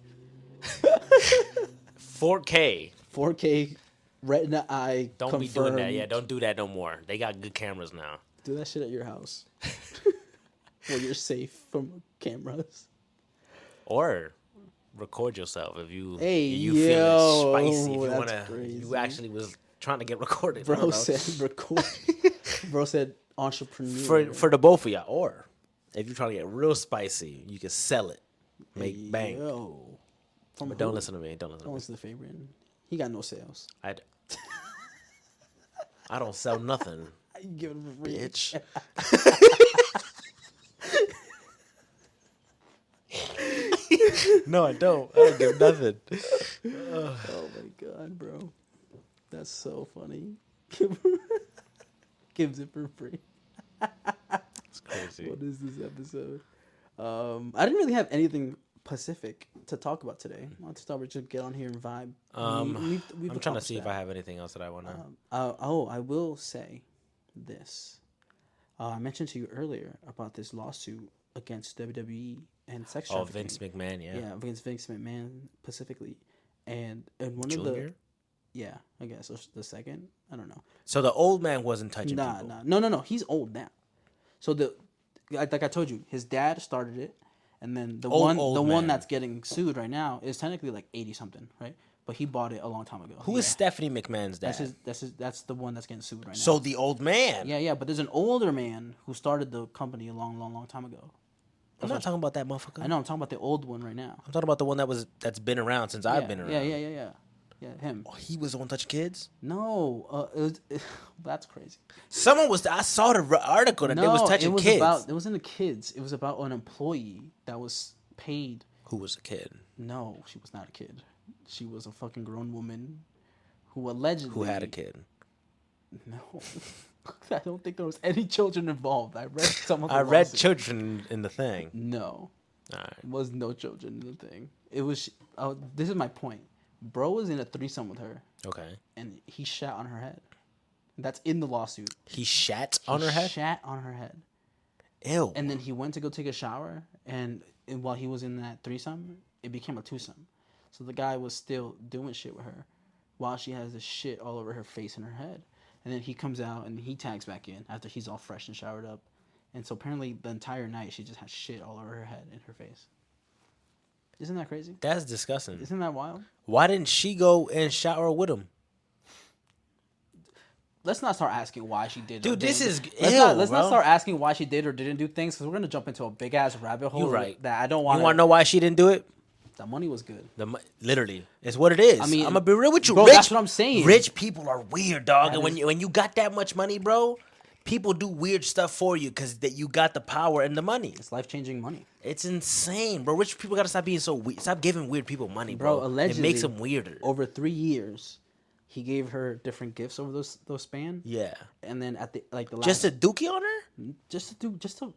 4K. 4K, retina eye Don't confirmed. be doing that. Yeah, don't do that no more. They got good cameras now. Do that shit at your house. Where you're safe from cameras. Or record yourself if you Hey, you yo, feeling spicy. If you that's wanna, crazy. you actually was trying to get recorded. I don't Bro know. said record. Bro said entrepreneur. for the both of y'all. Or if you're trying to get real spicy, you can sell it, make bank. Yo. From But don't who? listen to me. Don't listen to Don't me. listen to Fabian. He got no sales. I don't sell nothing, You give him a free. bitch. No, I don't. I don't give nothing. Oh my god, bro. That's so funny. Gives it for free. It's crazy. What is this episode? I didn't really have anything Pacific to talk about today. I thought we'd just get on here and vibe. We've I'm trying to see accomplished if I have anything else that I want to. I will say this. I mentioned to you earlier about this lawsuit against WWE and sex trafficking. Vince McMahon, yeah. Yeah, against Vince McMahon specifically. And one Junior? of the... Yeah, I guess. Or the second? I don't know. So the old man wasn't touching Nah, people. no. He's old now. So like I told you, his dad started it, and then the Old one man. that's getting sued right now is technically like 80 something, right? But he bought it a long time ago. Who is Stephanie McMahon's dad? That's the one that's getting sued right now. So the old man. Yeah. But there's an older man who started the company a long time ago. I'm not talking about that motherfucker. I know. I'm talking about the old one right now. I'm talking about the one that's been around since I've been around. Yeah, him. Oh, he was the one touching kids. No, that's crazy. I saw the article that they was touching kids. It wasn't the kids. It was about an employee that was paid. Who was a kid? No, she was not a kid. She was a fucking grown woman who allegedly... Who had a kid? No. I don't think there was any children involved. I read some of the I read lawsuit. children in the thing. No. All right. There was no children in the thing. It was... this is my point. Bro was in a threesome with her, Okay. and he shat on her head. That's in the lawsuit. He shat on her head? Shat on her head. Ew. And then he went to go take a shower, and while he was in that threesome, it became a twosome. So the guy was still doing shit with her while she has this shit all over her face and her head. And then he comes out and he tags back in after he's all fresh and showered up. And so apparently the entire night she just had shit all over her head and her face. Isn't that crazy? That's disgusting. Isn't that wild? Why didn't she go and shower with him? Let's not start asking why she did. Dude, this is Let's not bro. start asking why she did or didn't do things because we're gonna jump into a big ass rabbit hole. You're right. That I don't want. You want to know why she didn't do it? That money was good. Literally, it's what it is. I mean, I'm gonna be real with you, bro. rich, That's what I'm saying. Rich people are weird, dog. That And when you got that much money, bro, people do weird stuff for you because that you got the power and the money. It's life-changing money. It's insane, bro. Rich people gotta stop being so weird. Stop giving weird people money, bro. Allegedly, it makes them weirder. Over 3 years, he gave her different gifts over those span. Yeah. And then at the last, Just a dookie on her?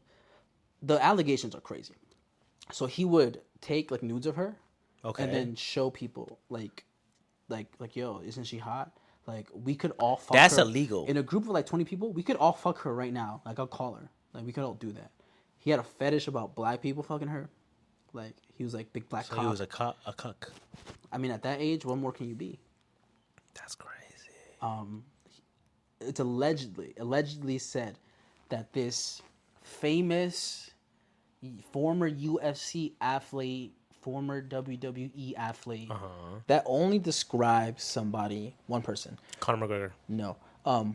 The allegations are crazy. So he would take like nudes of her, Okay. and then show people like, yo, isn't she hot? Like we could all fuck That's her. illegal. In a group of like 20 people, we could all fuck her right now. Like I'll call her. Like we could all do that. He had a fetish about black people fucking her. Like he was like big black So cock. he was a cuck. I mean, at that age, what more can you be? That's crazy. It's allegedly said that this famous former UFC athlete, former WWE athlete, that only describes somebody, one person. Conor McGregor. No,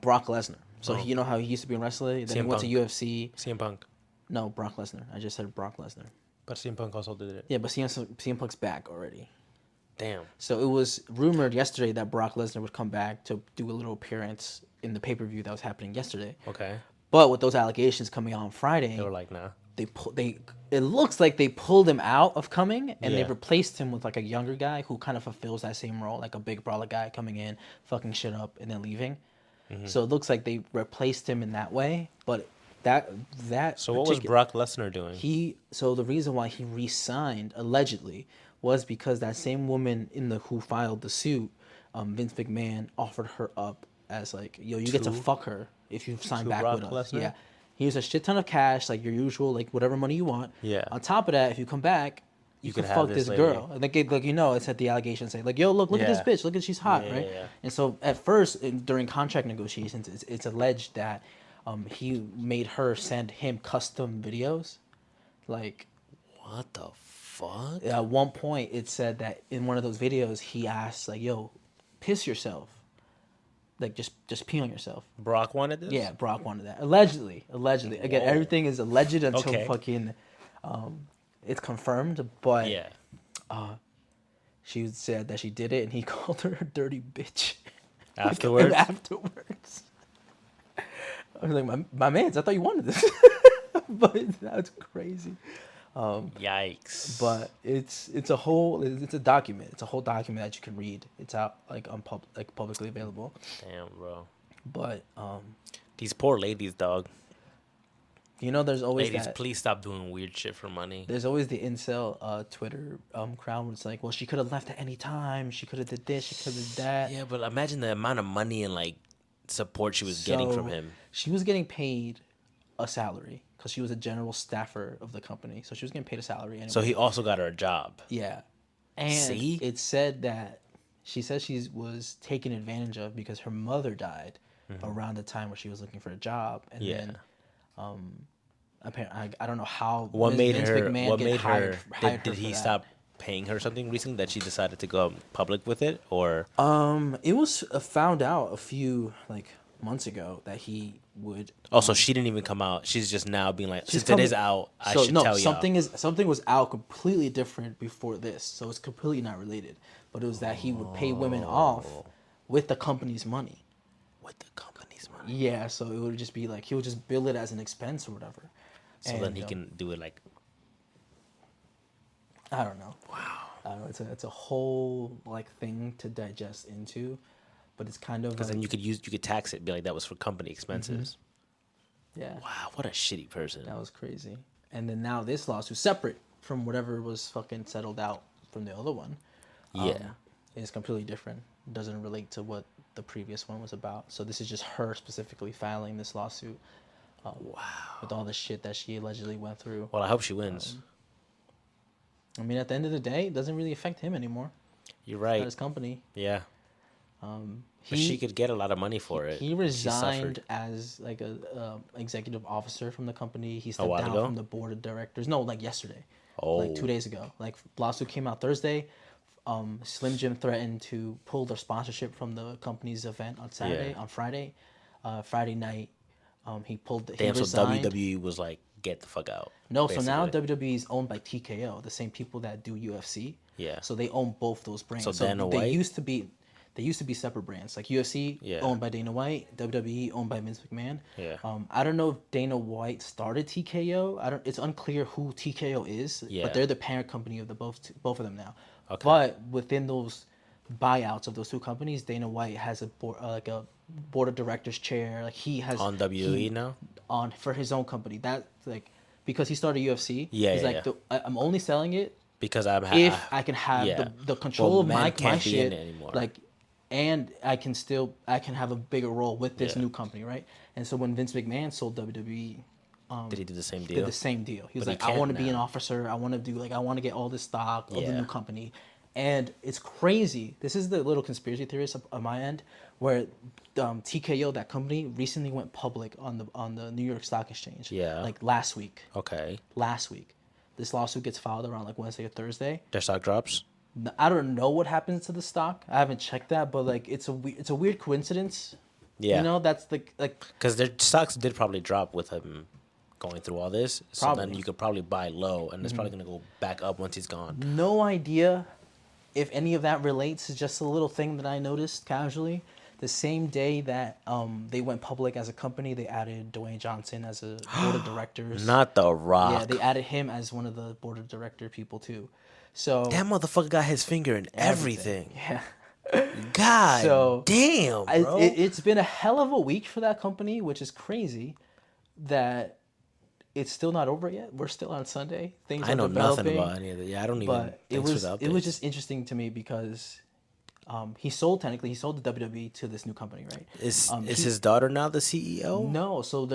Brock Lesnar. So you know how he used to be in wrestling, then he went to UFC. CM Punk. No, Brock Lesnar. I just said Brock Lesnar. But CM Punk also did it. Yeah, but CM Punk's back already. Damn. So it was rumored yesterday that Brock Lesnar would come back to do a little appearance in the pay-per-view that was happening yesterday. Okay. But with those allegations coming out on Friday, They were like, nah. It looks like they pulled him out of coming and they Yeah. replaced him with like a younger guy who kind of fulfills that same role, like a big brawler guy coming in, fucking shit up, and then leaving. So it looks like they replaced him in that way. But that So what was Brock Lesnar doing? So the reason why he re-signed allegedly was because that same woman who filed the suit, Vince McMahon, offered her up as like, yo, you get to fuck her if you sign back Brock with us. Lesnar? Yeah, here's a shit ton of cash, like your usual, like whatever money you want. Yeah. On top of that, if you come back, you can have fuck this this lady. girl. Like it's at the allegation say like, yo, look at this Yeah. bitch, look at she's hot, Yeah, right? yeah. And so at first, during contract negotiations, it's alleged that he made her send him custom videos, like. What the fuck? At one point, it said that in one of those videos, he asked like, "Yo, piss yourself, like just pee on yourself." Brock wanted this? Yeah, Brock wanted that. Allegedly. Again, Whoa. everything is alleged until Okay. fucking, it's confirmed. But Yeah. she said that she did it, and he called her a dirty bitch. Afterwards? Afterwards. I was like, my man, I thought you wanted this, but that's crazy. Yikes. But it's a document. It's a whole document that you can read. It's out like publicly available. Damn, bro. But These poor ladies, dog. there's always Ladies, that. please stop doing weird shit for money. There's always the incel Twitter crowd where it's like, well, she could have left at any time. She could have did this. She could have did that. Yeah, but imagine the amount of money and like support she was getting from So, him. She was getting paid a salary because she was a general staffer of the company. So she was getting paid a salary anyway. So he also got her a job. Yeah. And See? it said that she said she was taken advantage of because her mother died around the time where she was looking for a job. And Yeah. then apparently, I don't know how What made Vince her? McMahon What get made hired her? Did for he that. stop paying her something recently that she decided to go public with it, or? It was found out a few months ago that he would. Also, she didn't even come out. She's just now being like, since it coming- is out, I should tell you. something was out completely different before this, so it's completely not related. But it was that he would pay women off with the company's money. With the company's money. Yeah, so it would just be like he would just bill it as an expense or whatever. So then he can do it like. I don't know. Wow. I don't know. It's a whole thing to digest into, but it's kind of Because then you could tax it, be like that was for company expenses. yeah. Wow, what a shitty person. That was crazy. And then now this lawsuit, separate from whatever was fucking settled out from the other one, Yeah. is completely different. Doesn't relate to what the previous one was about. So this is just her specifically filing this lawsuit. Wow. With all the shit that she allegedly went through. Well, I hope she wins. I mean, at the end of the day, it doesn't really affect him anymore. You're Not right. his company. Yeah. But she could get a lot of money for it. He She resigned suffered. as a executive officer from the company. He A stepped while down ago? from the board of directors. No, yesterday. Oh. 2 days ago. Lawsuit came out Thursday. Slim Jim threatened to pull their sponsorship from the company's event on Saturday. Yeah. On Friday, Friday night, he pulled. Damn, he so resigned. WWE was like get the fuck out. No, so now basically. WWE is owned by TKO, the same people that do UFC. Yeah. So they own both those brands. So Dana they White? used to be separate brands. Like UFC Yeah. owned by Dana White, WWE owned by Vince McMahon. Yeah. I don't know if Dana White started TKO. It's unclear who TKO is, Yeah. but they're the parent company of the both of them now. Okay. But within those buyouts of those two companies, Dana White has a board of directors chair. Like he has On WWE now? on for his own company. That like because he started UFC. Yeah, he's yeah, like yeah. I'm only selling it Because I'm if I can have yeah. the control Well, of men my can't be shit in it anymore. like, and I can have a bigger role with this Yeah. new company, right? And so when Vince McMahon sold WWE, Did he do the same he deal? did the same deal. He was But he like, I can't want to be an now. officer. I want to do I want to get all this stock of the Yeah. new company. And it's crazy. This is the little conspiracy theorist on my end, where TKO, that company, recently went public on the New York Stock Exchange. Yeah. Like last week. Okay. Last week, this lawsuit gets filed around like Wednesday or Thursday. Their stock drops? I don't know what happens to the stock. I haven't checked that, but like it's a weird coincidence. Yeah. You know, that's like Because their stocks did probably drop with him going through all this. So then Probably. you could probably buy low, and it's probably going to go back up once he's gone. no idea if any of that relates. It's just a little thing that I noticed casually. The same day that they went public as a company, they added Dwayne Johnson as a board of directors. Not The Rock. Yeah, they added him as one of the board of director people too. So That motherfucker got his finger in everything. Yeah. God So, damn, bro. It's been a hell of a week for that company, which is crazy that it's still not over yet. We're still on Sunday. Things I are know nothing developing, about any of that. Yeah, I don't even. but Thanks for the it was updates. just interesting to me because he sold the WWE to this new company, right? Is his daughter now the CEO? No, so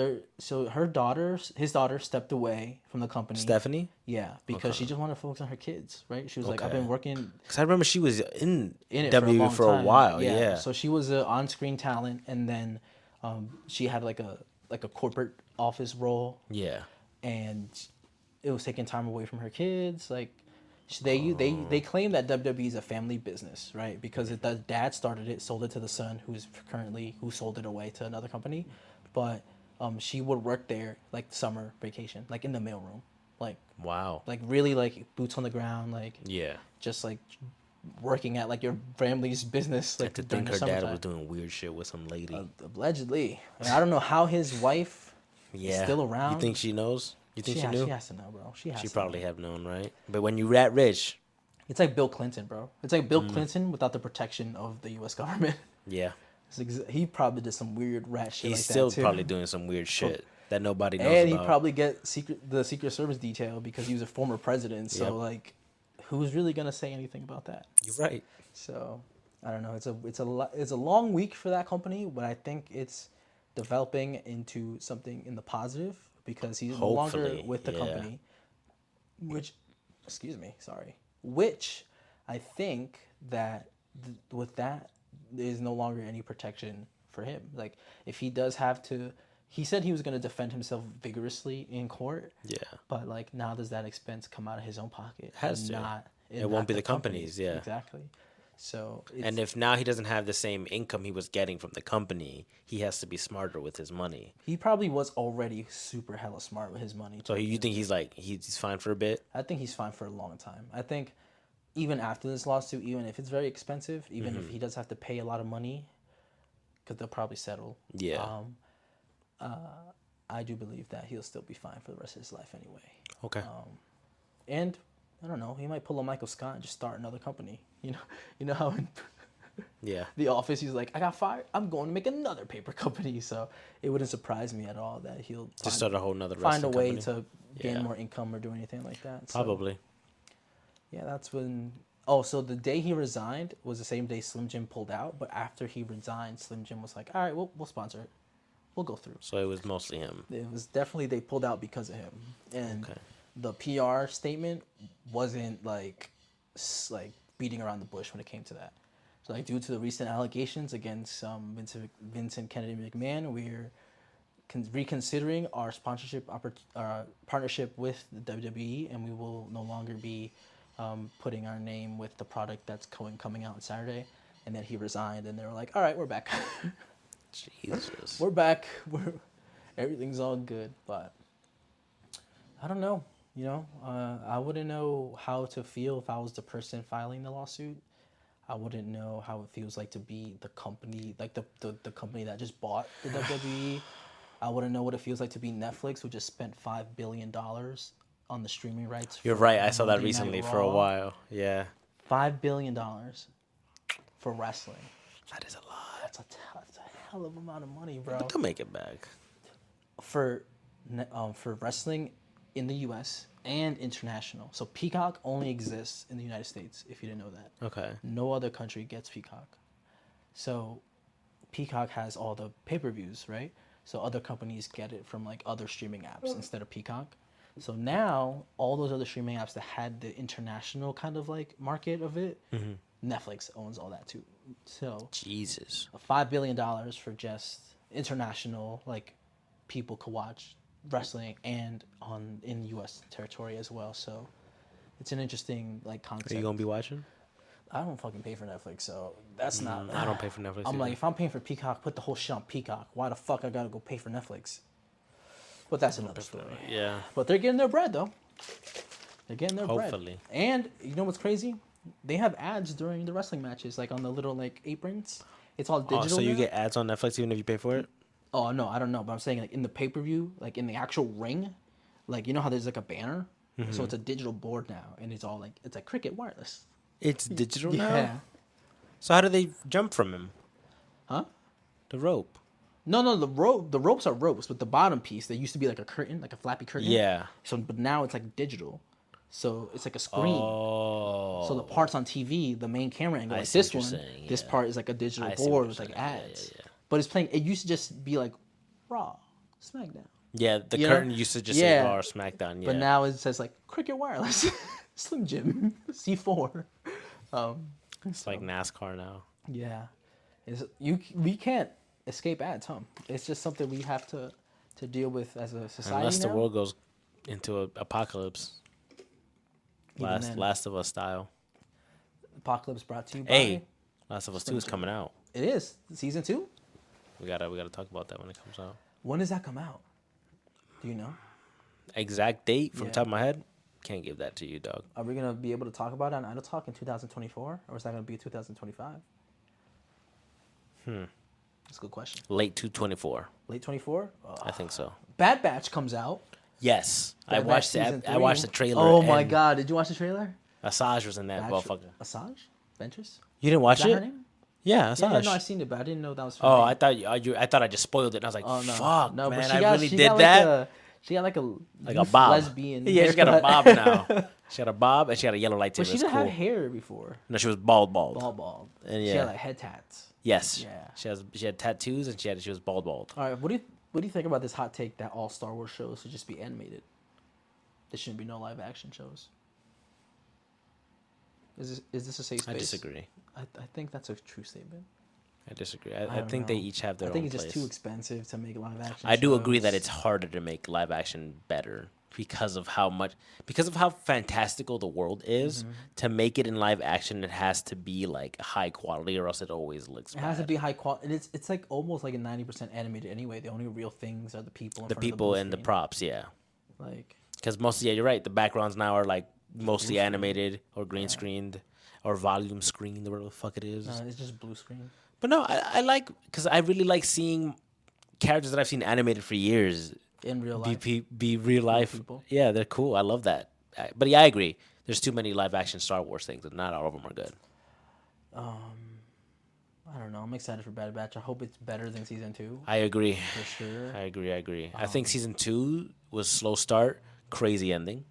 his daughter stepped away from the company. Stephanie? Yeah, because she just wanted to focus on her kids, right? She was like, I've Okay. been working Because I remember she was in it WWE for a time. while. Yeah. So she was an on-screen talent, and then she had like a corporate office role, Yeah. and it was taking time away from her kids. Like they claim that WWE is a family business, right? Because the dad started it, sold it to the son, who sold it away to another company, but she would work there like summer vacation, like in the mailroom, like Wow. like really like boots on the ground, like Yeah. just like working at like your family's business, like To during think the her dad summertime. was doing weird shit with some lady. Allegedly. I don't know how his wife Yeah. is still around. You think she knows? You think she knew? She has to know, bro. She has She to probably know. have known, right? But when you rat rich, It's like Bill Clinton, bro. It's like Bill Clinton without the protection of the U.S. government. yeah, He probably did some weird rat shit he's like still that too. probably doing some weird shit that nobody knows And about. he probably get the Secret Service detail because he was a former president. So Yep. like, who's really gonna say anything about that? You're right. So I don't know. It's a long week for that company, but I think it's developing into something in the positive because he's no longer Hopefully, with the yeah. company. Which I think that with that there's no longer any protection for him. Like if he does have to, he said he was going to defend himself vigorously in court. Yeah. But like now, does that expense come out of his own pocket? Has and to. Not, It and won't not be the company's, yeah. Exactly. So. And if now he doesn't have the same income he was getting from the company, he has to be smarter with his money. He probably was already super hella smart with his money. So you think he's fine for a bit? I think he's fine for a long time. I think even after this lawsuit, even if it's very expensive, even if he does have to pay a lot of money, because they'll probably settle. Yeah. I do believe that he'll still be fine for the rest of his life anyway. Okay. And I don't know, he might pull a Michael Scott and just start another company. You know how in Yeah. The Office he's like, I got fired, I'm going to make another paper company. So it wouldn't surprise me at all that he'll Just start a whole nother find a way company. to gain Yeah. more income or do anything like that. So, Probably. yeah, that's when. Oh, so the day he resigned was the same day Slim Jim pulled out. But after he resigned, Slim Jim was like, "All right, we'll sponsor it. We'll go through." So it was mostly him. It was definitely they pulled out because of him, and Okay. the PR statement wasn't like beating around the bush when it came to that. So like due to the recent allegations against Vincent Kennedy McMahon, we're reconsidering our partnership with the WWE, and we will no longer be putting our name with the product that's coming out on Saturday. And then he resigned, and they were like, "All right, we're back. Jesus. We're back. Everything's all good." But I don't know. I wouldn't know how to feel if I was the person filing the lawsuit. I wouldn't know how it feels like to be the company, like the company that just bought the WWE. I wouldn't know what it feels like to be Netflix, who just spent $5 billion on the streaming rights. You're For right. I saw that Monday Night recently for a Raw. while. Yeah. $5 billion for wrestling. That is a lot. That's a hell of a amount of money, bro. But they'll make it back. For wrestling in the U.S. and international. So Peacock only exists in the United States, if you didn't know that. Okay. No other country gets Peacock. So Peacock has all the pay-per-views, right? So other companies get it from like other streaming apps instead of Peacock. So now all those other streaming apps that had the international kind of like market of it, Netflix owns all that too. So Jesus. $5 billion for just international, like people could watch wrestling and in U.S. territory as well. So it's an interesting like concept. Are you gonna be watching? I don't fucking pay for Netflix, so that's not. I don't pay for Netflix. I'm either. like, if I'm paying for Peacock, put the whole shit on Peacock. Why the fuck I gotta go pay for Netflix? But that's another story. Yeah. But they're getting their bread though. They're getting their Hopefully. bread. And you know what's crazy? They have ads during the wrestling matches, like on the little like aprons. It's all digital. Oh, so you now. get ads on Netflix even if you pay for it? Oh no, I don't know, but I'm saying like in the pay-per-view, like in the actual ring, like you know how there's like a banner, so it's a digital board now, and it's all like it's like Cricket Wireless. It's digital Yeah. now? So how do they jump from him? Huh? The rope. No, the ropes are ropes, but the bottom piece, they used to be like a curtain, like a flappy curtain. Yeah. So, but now it's like digital, so it's like a screen. Oh. So the parts on TV, the main camera angle, I like see this what one, you're saying, this yeah. part is like a digital I see what board you're with like saying. Yeah, ads. yeah. But it's playing. It used to just be like Raw, SmackDown. Yeah, the You know? curtain used to just say Yeah. Raw or SmackDown. Yeah. But now it says like Cricket Wireless, Slim Jim, C4. It's like NASCAR now. Yeah, we can't escape ads, huh? It's just something we have to deal with as a society. Unless the now. world goes into an apocalypse. Even then. Last of Us style. Apocalypse brought to you by. Hey, Last of Us 2 is coming out. It is season 2. We gotta talk about that when it comes out. When does that come out? Do you know? Exact date from Yeah. top of my head, can't give that to you, dog. Are we gonna be able to talk about it on IdleTalk in 2024, or is that gonna be 2025? That's a good question. Late 224, Late 24. I think so. Bad Batch comes out. Yes, I Bad Batch watched season I watched the 3. trailer. Oh my and god! Did you watch the trailer? Asajj was in that motherfucker. Asajj? Ventress? You didn't watch Is that her it? name? Yeah, Yeah, Asajj. no, I seen it, but I didn't know that was her Oh, name. I thought I just spoiled it. And I was like, Oh no, fuck, no, man, but I really did like that. She got like a youth bob. lesbian. Yeah, she got a haircut. bob now. She got a bob and she got a yellow lightsaber. But she It's didn't cool. have hair before. No, she was bald. Bald. And She yeah. had like head tats. Yes. Yeah. She had tattoos and she was bald. All right, what do you think about this hot take that all Star Wars shows should just be animated? There shouldn't be no live action shows. Is this a safe space? I disagree. I think that's a true statement. I disagree. I I don't think they know. each have their I own think it's place. just too expensive to make live action. I do agree shows. that it's harder to make live action better because of how fantastical the world is. Mm-hmm. To make it in live action, it has to be like high quality, or else it always looks. It has to be high quality. It's like almost like a 90% animated anyway. The only real things are the people. the people and the props, yeah. Like Because mostly, yeah, you're right. The backgrounds now are like mostly animated or green screened or volume screened, or whatever the fuck it is. no, it's just blue screen. But no, I like, because I really like seeing characters that I've seen animated for years In real life, be real life. people. Yeah, they're cool. I love that. But yeah, I agree. There's too many live action Star Wars things, and not all of them are good. I don't know. I'm excited for Bad Batch. I hope it's better than season 2 I agree. for sure. I agree. I think season 2 was slow start, crazy ending.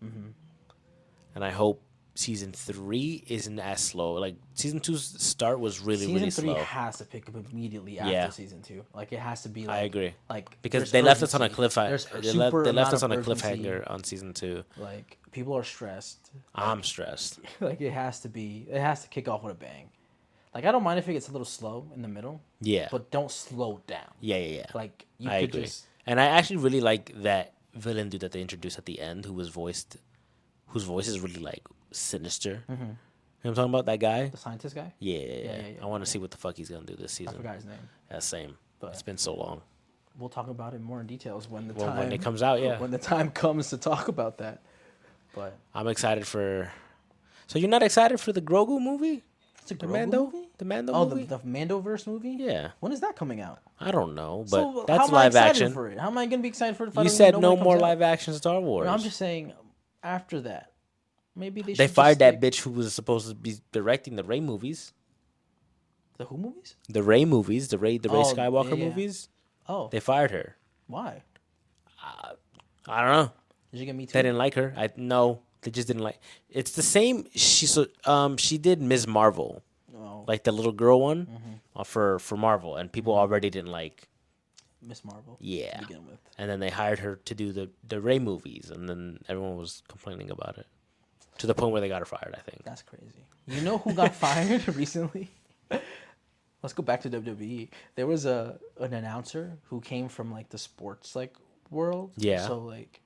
And I hope season 3 isn't as slow. Like, season 2's start was really, Season really 3 slow. has to pick up immediately after Yeah. season 2. Like it has to be. Like, I agree. Like Because there's they left us on a urgency. cliffhanger. There's They super left amount us on of a urgency. cliffhanger on season 2. Like people are stressed. I'm stressed. Like it has to be. It has to kick off with a bang. Like I don't mind if it gets a little slow in the middle. Yeah. But don't slow down. Yeah. Like you I could agree. just. And I actually really like that villain dude that they introduced at the end, whose voice is really like sinister. You know what I'm talking about? That guy? The scientist guy. Yeah. I want to yeah. see what the fuck he's gonna do this I season. forgot his name. Yeah, same. But- It's been so long. we'll talk about it more in details when the Well, time when it comes out, yeah. when the time comes to talk about that. But I'm excited for. So you're not excited for the Grogu movie? it's a The Grogu Mando? movie. The Mando Oh, movie? the Mandoverse movie. Yeah. When is that coming out? I don't know, but So that's how am I live excited action. for it? How am I gonna be excited for it if I You don't even said know no when it more comes out? live action Star Wars. No, I'm just saying after that, maybe they They should fired just that stick- bitch who was supposed to be directing the Rey movies. The who movies? The Rey movies, the Rey Oh, Skywalker yeah. movies. Oh, They fired her. why? I don't know. Did you get me too? They didn't like her. No, they just didn't like. It's the same. She did Ms. Marvel, Oh, like the little girl one, for Marvel, and people already didn't like. Miss Marvel. Yeah. To begin with. And then they hired her to do the Rey movies, and then everyone was complaining about it, to the point where they got her fired. I think. That's crazy. You know who got fired recently? Let's go back to WWE. There was an announcer who came from like the sports like world. Yeah. So like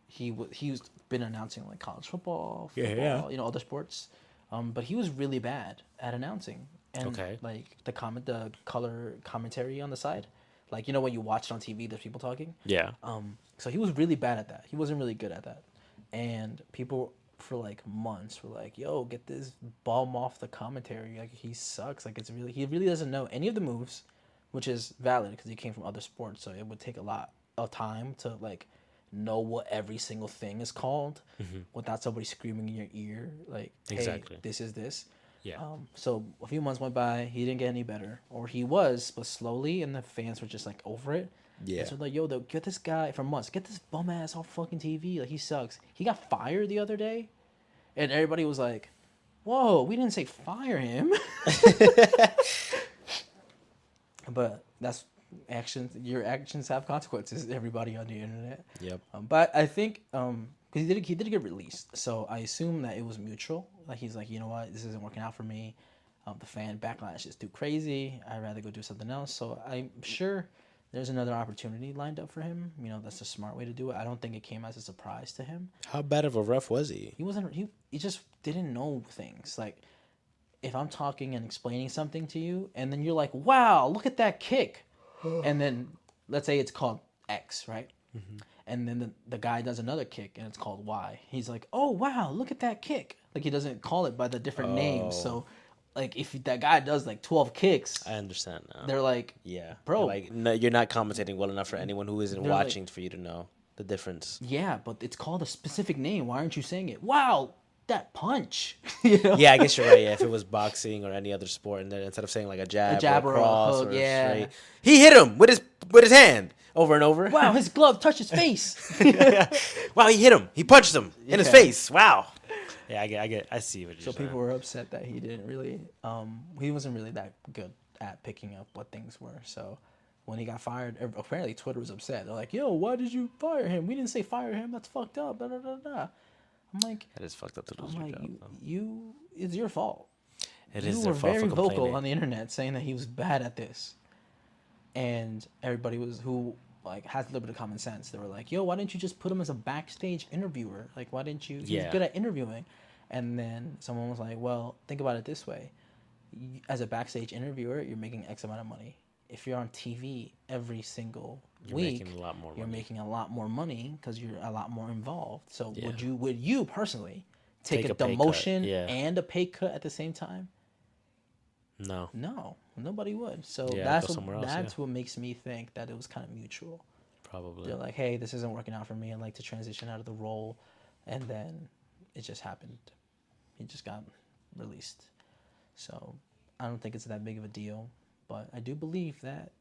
he's been announcing like college football, Yeah. other sports. But he was really bad at announcing. And Okay. like the color commentary on the side. Like when you watch it on TV, there's people talking. Yeah. So he was really bad at that. He wasn't really good at that. And people for like months were like, "Yo, get this bum off the commentary. Like he sucks. Like he really doesn't know any of the moves," which is valid because he came from other sports. So it would take a lot of time to like know what every single thing is called without somebody screaming in your ear like, "Hey, Exactly. this is this." Yeah. So a few months went by, he didn't get any better, or he was, but slowly, and the fans were just like over it. Yeah. And so like, yo, get this guy for months, get this bum ass off fucking TV. Like he sucks. He got fired the other day, and everybody was like, "Whoa, we didn't say fire him." But that's actions. Your actions have consequences. Everybody on the internet. Yep. But I think because he did get released, so I assume that it was mutual. Like he's like, you know what, this isn't working out for me. The fan backlash is too crazy. I'd rather go do something else. So I'm sure there's another opportunity lined up for him. That's a smart way to do it. I don't think it came as a surprise to him. How bad of a ref was he? He wasn't. He just didn't know things. Like if I'm talking and explaining something to you, and then you're like, "Wow, look at that kick," and then let's say it's called X, right? And then the guy does another kick and it's called Y. He's like, "Oh wow, look at that kick!" Like he doesn't call it by the different names. So, like if that guy does like 12 kicks, I understand now. they're like, Yeah, Bro. Like no, you're not commentating well enough for anyone who isn't They're like- watching for you to know the difference. "Yeah, but it's called a specific name. Why aren't you saying it?" Wow, that punch. You know? Yeah, I guess you're right. Yeah, if it was boxing or any other sport, and then instead of saying like a jab or a cross hook, or yeah. a straight, he hit him with his hand over and over. Wow, his glove touched his face. Wow, he hit him. He punched him in his Yeah. face. Wow. Yeah, I see what you're So saying. people were upset that he didn't really, he wasn't really that good at picking up what things were. So when he got fired, apparently Twitter was upset. They're like, "Yo, why did you fire him? We didn't say fire him. That's fucked up." Da, da, da, da. I'm like, That is fucked up to lose your job. Though. it's your fault. It You is were their fault very for vocal complaining. on the internet saying that he was bad at this, and everybody who like has a little bit of common sense. They were like, "Yo, why didn't you just put him as a backstage interviewer? Like, why didn't you? He's Yeah. good at interviewing." And then someone was like, "Well, think about it this way: as a backstage interviewer, you're making X amount of money. If you're on TV every single week, making a lot more you're money. making a lot more money because you're a lot more involved. So Yeah. would you personally take Take a a pay cut, demotion yeah. and a pay cut at the same time? No. No, nobody would. So Yeah, that's go somewhere else, that's what makes me think that it was kind of mutual. Probably. They're like, "Hey, this isn't working out for me. I'd like to transition out of the role," and then it just happened. He just got released. So I don't think it's that big of a deal, but I do believe that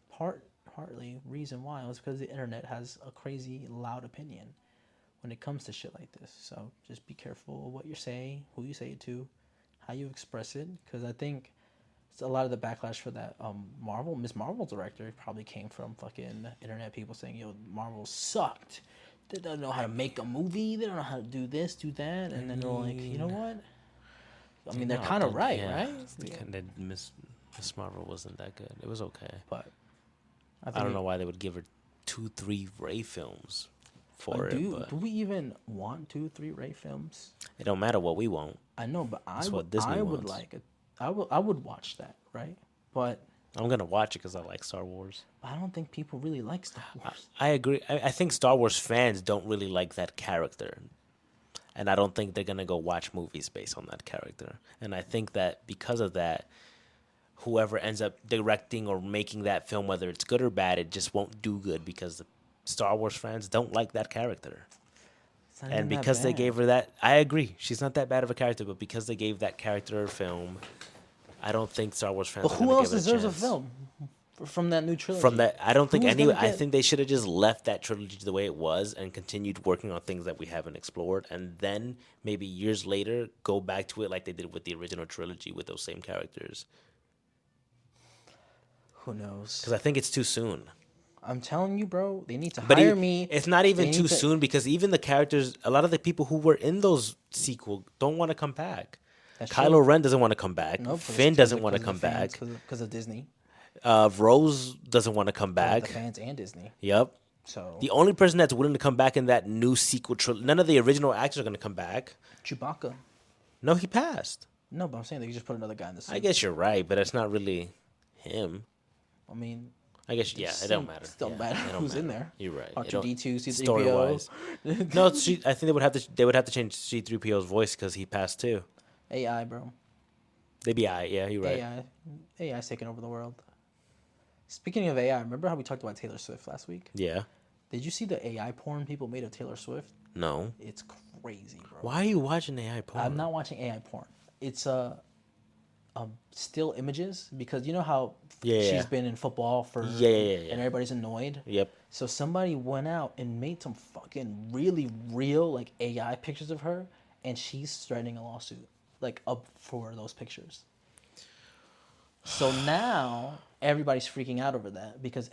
partly reason why was because the internet has a crazy loud opinion when it comes to shit like this. So just be careful what you say, who you say it to, how you express it, because I think it's a lot of the backlash for that Miss Marvel director probably came from fucking internet people saying, "Yo, Marvel sucked. They don't know how to make a movie. They don't know how to do this, do that," and then they're like, "You know what? I mean, they're No, kind of that- right, yeah, right?" the kind that Miss Marvel wasn't that good. It was okay. But I don't know why they would give her 2-3 Ray films for it, but do we even want 2-3 Ray films? it don't matter what we want. I know, but That's what Disney I would wants. like it. I would watch that, right? But I'm gonna watch it because I like Star Wars. I don't think people really like Star Wars. I agree. I think Star Wars fans don't really like that character, and I don't think they're gonna go watch movies based on that character. And I think that because of that, whoever ends up directing or making that film, whether it's good or bad, it just won't do good because the Star Wars fans don't like that character. It's not And even that because they bad. gave her that, I agree, she's not that bad of a character, but because they gave that character a film, I don't think Star Wars fans But are who gonna else give it deserves a chance. film from that new trilogy? From that, I don't think Who's any. gonna I get- think they should have just left that trilogy the way it was and continued working on things that we haven't explored, and then maybe years later go back to it like they did with the original trilogy with those same characters. Who knows? Because I think it's too soon. I'm telling you, bro. They need to But hire me. it's not even They too need to- soon because even the characters, a lot of the people who were in those sequel don't want to come back. That's Kylo true. Ren doesn't want to come back. Nope, Finn doesn't want to come back. because of Disney. Rose doesn't want to come The back. fans and Disney. Yep. So The only person that's willing to come back in that new sequel trilogy, none of the original actors are going to come back. Chewbacca. No, he passed. No, but I'm saying they could just put another guy in the suit. I guess you're right, but it's not really him. I mean, I guess, yeah, it don't matter. Still Yeah, matter it don't who's in matter. there. You're right. It don't- R2D2, C3PO. Story-wise. No, I think they would have to change C-3PO's voice because he passed too. AI, bro. They'd be all right. Yeah, you're right. AI's taking over the world. Speaking of AI, remember how we talked about Taylor Swift last week? Yeah. Did you see the AI porn people made of Taylor Swift? No. It's crazy, bro. Why are you watching AI porn? I'm not watching AI porn. It's still images because you know how Yeah. she's been in football for Yeah. and everybody's annoyed. Yep. So somebody went out and made some fucking really real like AI pictures of her, and she's threatening a lawsuit like up for those pictures. So now everybody's freaking out over that because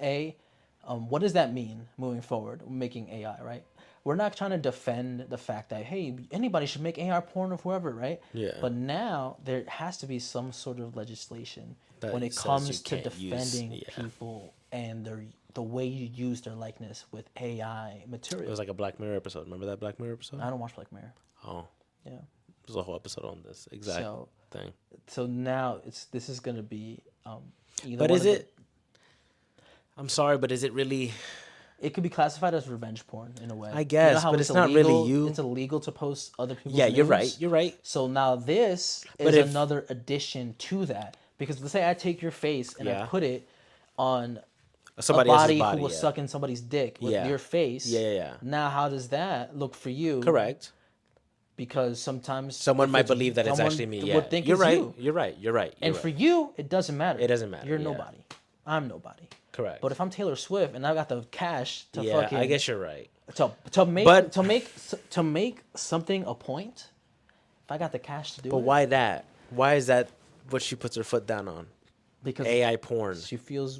what does that mean moving forward? Making AI, right? We're not trying to defend the fact that hey, anybody should make AI porn of whoever, right? Yeah. But now there has to be some sort of legislation That when it says comes you to can't use- defending yeah. people and the way you use their likeness with AI It material. was like a Black Mirror episode. Remember that Black Mirror episode? I don't watch Black Mirror. Oh, Yeah. there's a whole episode on this exact So thing. so now this is gonna be either But one is of the- it? I'm sorry, but is it really? It could be classified as revenge porn in a way. I guess, how but it's not really you. It's illegal to post other people's Yeah, you're nudes? right. You're right. So now this But is if- another addition to that. Because let's say I take your face and I Yeah. put it on Somebody a else's body, body. who was yeah. sucking somebody's dick with Yeah. your face. Yeah. Now how does that look for you? Correct. Because sometimes Someone if might it's- believe that it's someone actually me. would Yeah, think you're it's right. you. You're right. You're right. And You're for right. you, it doesn't matter. It doesn't matter, You're yeah. nobody. I'm nobody. Correct. But if I'm Taylor Swift and I got the cash to yeah, fucking I guess you're right. to make But- to make something a point, if I got the cash to do But it, why that? Why is that what she puts her foot down on? because AI porn. she feels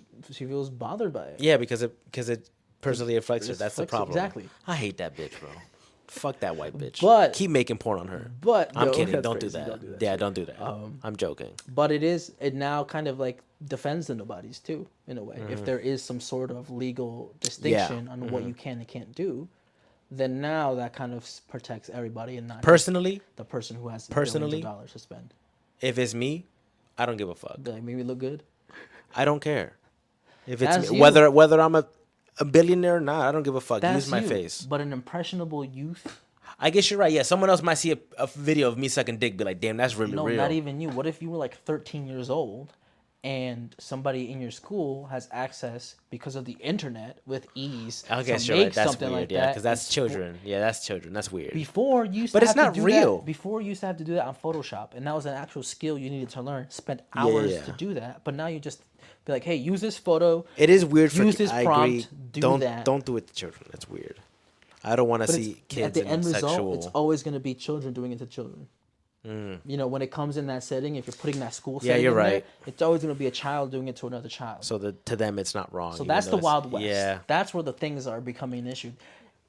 bothered by it. Yeah, because it personally affects her. It That's the affects her, problem. exactly. I hate that bitch, bro. Fuck that white bitch. But- keep making porn on her. But I'm no, kidding. that's Don't do crazy. that. Don't do that Yeah, shit. don't do that. I'm joking. But it now kind of like defends the nobodies too in a way. Mm-hmm. If there is some sort of legal distinction on Mm-hmm. what you can and can't do, then now that kind of protects everybody and not just Personally, the person who has Personally? billions of dollars to spend. if it's me, I don't give a fuck. Be like, maybe look good. I don't care. If it's That's me, you. whether I'm a billionaire or not, I don't give a fuck. That's Use my you. face. But an impressionable youth. I guess you're right. Yeah, someone else might see a video of me sucking dick, be like, "Damn, that's really No, real." not even you. What if you were like 13 years old and somebody in your school has access because of the internet with ease I guess to you're make right. That's something weird. like Yeah, that? because that's It's- children. Yeah, that's children. That's weird. Before you used But to it's have not to do real. That, before you used to have to do that on Photoshop, and that was an actual skill you needed to learn. Spent hours yeah. to do that, but now you just be like, "Hey, use this photo." It is weird for Use this I prompt, agree. do don't that. don't do it to children. That's weird. I don't want to But see it's, kids at the in end sexual. result, it's always going to be children doing it to children. You know, when it comes in that setting, if you're putting that school Yeah, setting you're in there, right. it's always going to be a child doing it to another child. So to them, it's not wrong. So even that's though the it's- Wild West. Yeah. That's where the things are becoming an issue.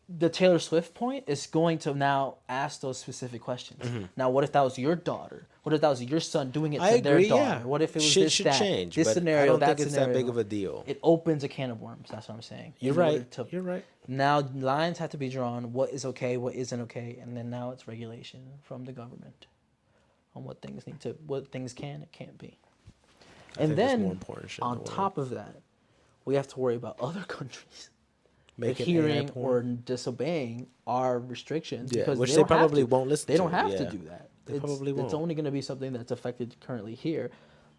The Taylor Swift point is going to now ask those specific questions. Now, what if that was your daughter? What if that was your son doing it to I agree. their daughter? Yeah. What if it was Shit this, should that, change. this but scenario, I don't that think it's scenario? that big of a deal. It opens a can of worms. That's what I'm saying. You're In order right. to- You're right. Now lines have to be drawn. What is okay? What isn't okay? And then now it's regulation from the government on what things can and can't be. And think there's then more important shit in on the world. top of that, we have to worry about other countries Making adhering AI porn. or disobeying our restrictions Yeah, because which they they don't have probably to. won't listen They don't to, have to yeah. do that. They probably It's won't. only going to be something that's affected currently here,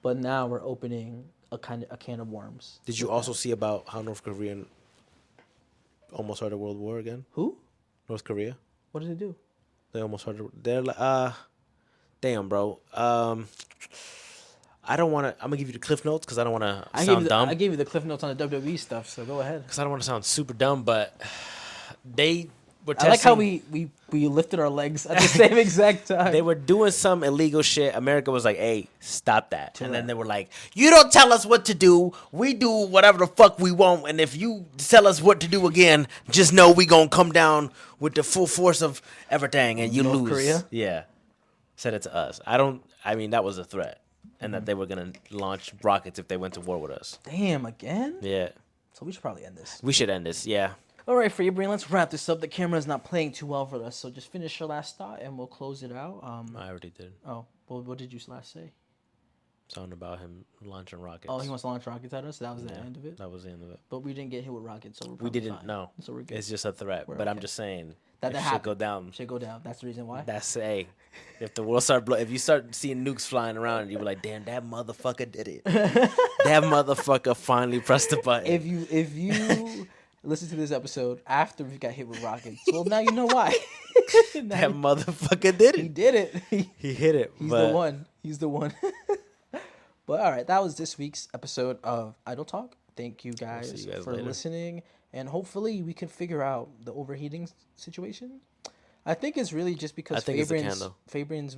but now we're opening a can of worms. Did you with also that. see about how North Korea almost started World War again? Who? North Korea. What did they do? They almost started. They're like, damn, bro. I don't want to. I'm gonna give you the cliff notes because I don't want to sound dumb. I gave you the cliff notes on the WWE stuff, so go ahead. Because I don't want to sound super dumb, but they were I testing. like how we lifted our legs at the same exact time. They were doing some illegal shit. America was like, "Hey, stop that!" And then that. they were like, "You don't tell us what to do. We do whatever the fuck we want. And if you tell us what to do again, just know we gonna come down with the full force of everything, and you North lose." Korea? Yeah, said it to us. I mean, that was a threat, and that they were gonna launch rockets if they went to war with us. Damn, again? Yeah, So we should probably end this. we should end this. Yeah. All right, Free Brain, let's wrap this up. The camera's not playing too well for us, so just finish your last thought and we'll close it out. I already did. Oh, well, what did you last say? Something about him launching rockets. Oh, he wants to launch rockets at us? That was the Yeah, end of it? That was the end of it. But we didn't get hit with rockets, so we're We probably didn't fine. know. So we're good. It's just a threat. We're But I'm okay. just saying That if shit happened. go down. Should go down. That's the reason why? That's if the world start if you start seeing nukes flying around, you be like, damn, that motherfucker did it. That motherfucker finally pressed the button. If you listen to this episode after we got hit with rockets, well, now you know why. that motherfucker did He it. did it. He hit it. He's but the one. He's the one. But all right, that was this week's episode of Idle Talk. Thank you guys, see you guys for later. listening, and hopefully we can figure out the overheating situation. I think it's really just because I think it's the Fabian's candle. Fabian's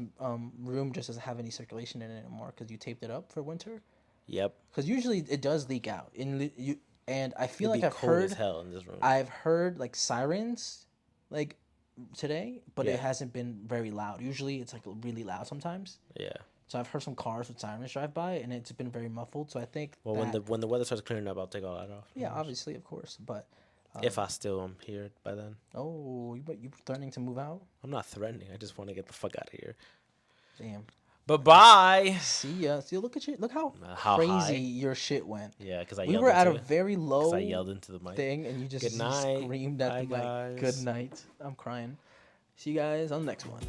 room just doesn't have any circulation in it anymore because you taped it up for winter. Yep. Because usually it does leak out, and I feel It'd like be I've cold heard as hell in this room. I've heard like sirens, like today, but Yeah. it hasn't been very loud. Usually it's like really loud sometimes. Yeah. So I've heard some cars with sirens drive by, and it's been very muffled. So I think Well, when the weather starts clearing up, I'll take all that off. yeah, obviously, of course, but If I still am here by then. oh, you threatening to move out? I'm not threatening. I just want to get the fuck out of here. Damn. Bye-bye. See ya. See, look at you. Look how How crazy high? your shit went. Yeah, because I We yelled were at a into it. very 'Cause low I yelled into the mic. thing, and you just Good night. screamed at Bye, the mic. guys. Good night. I'm crying. See you guys on the next one.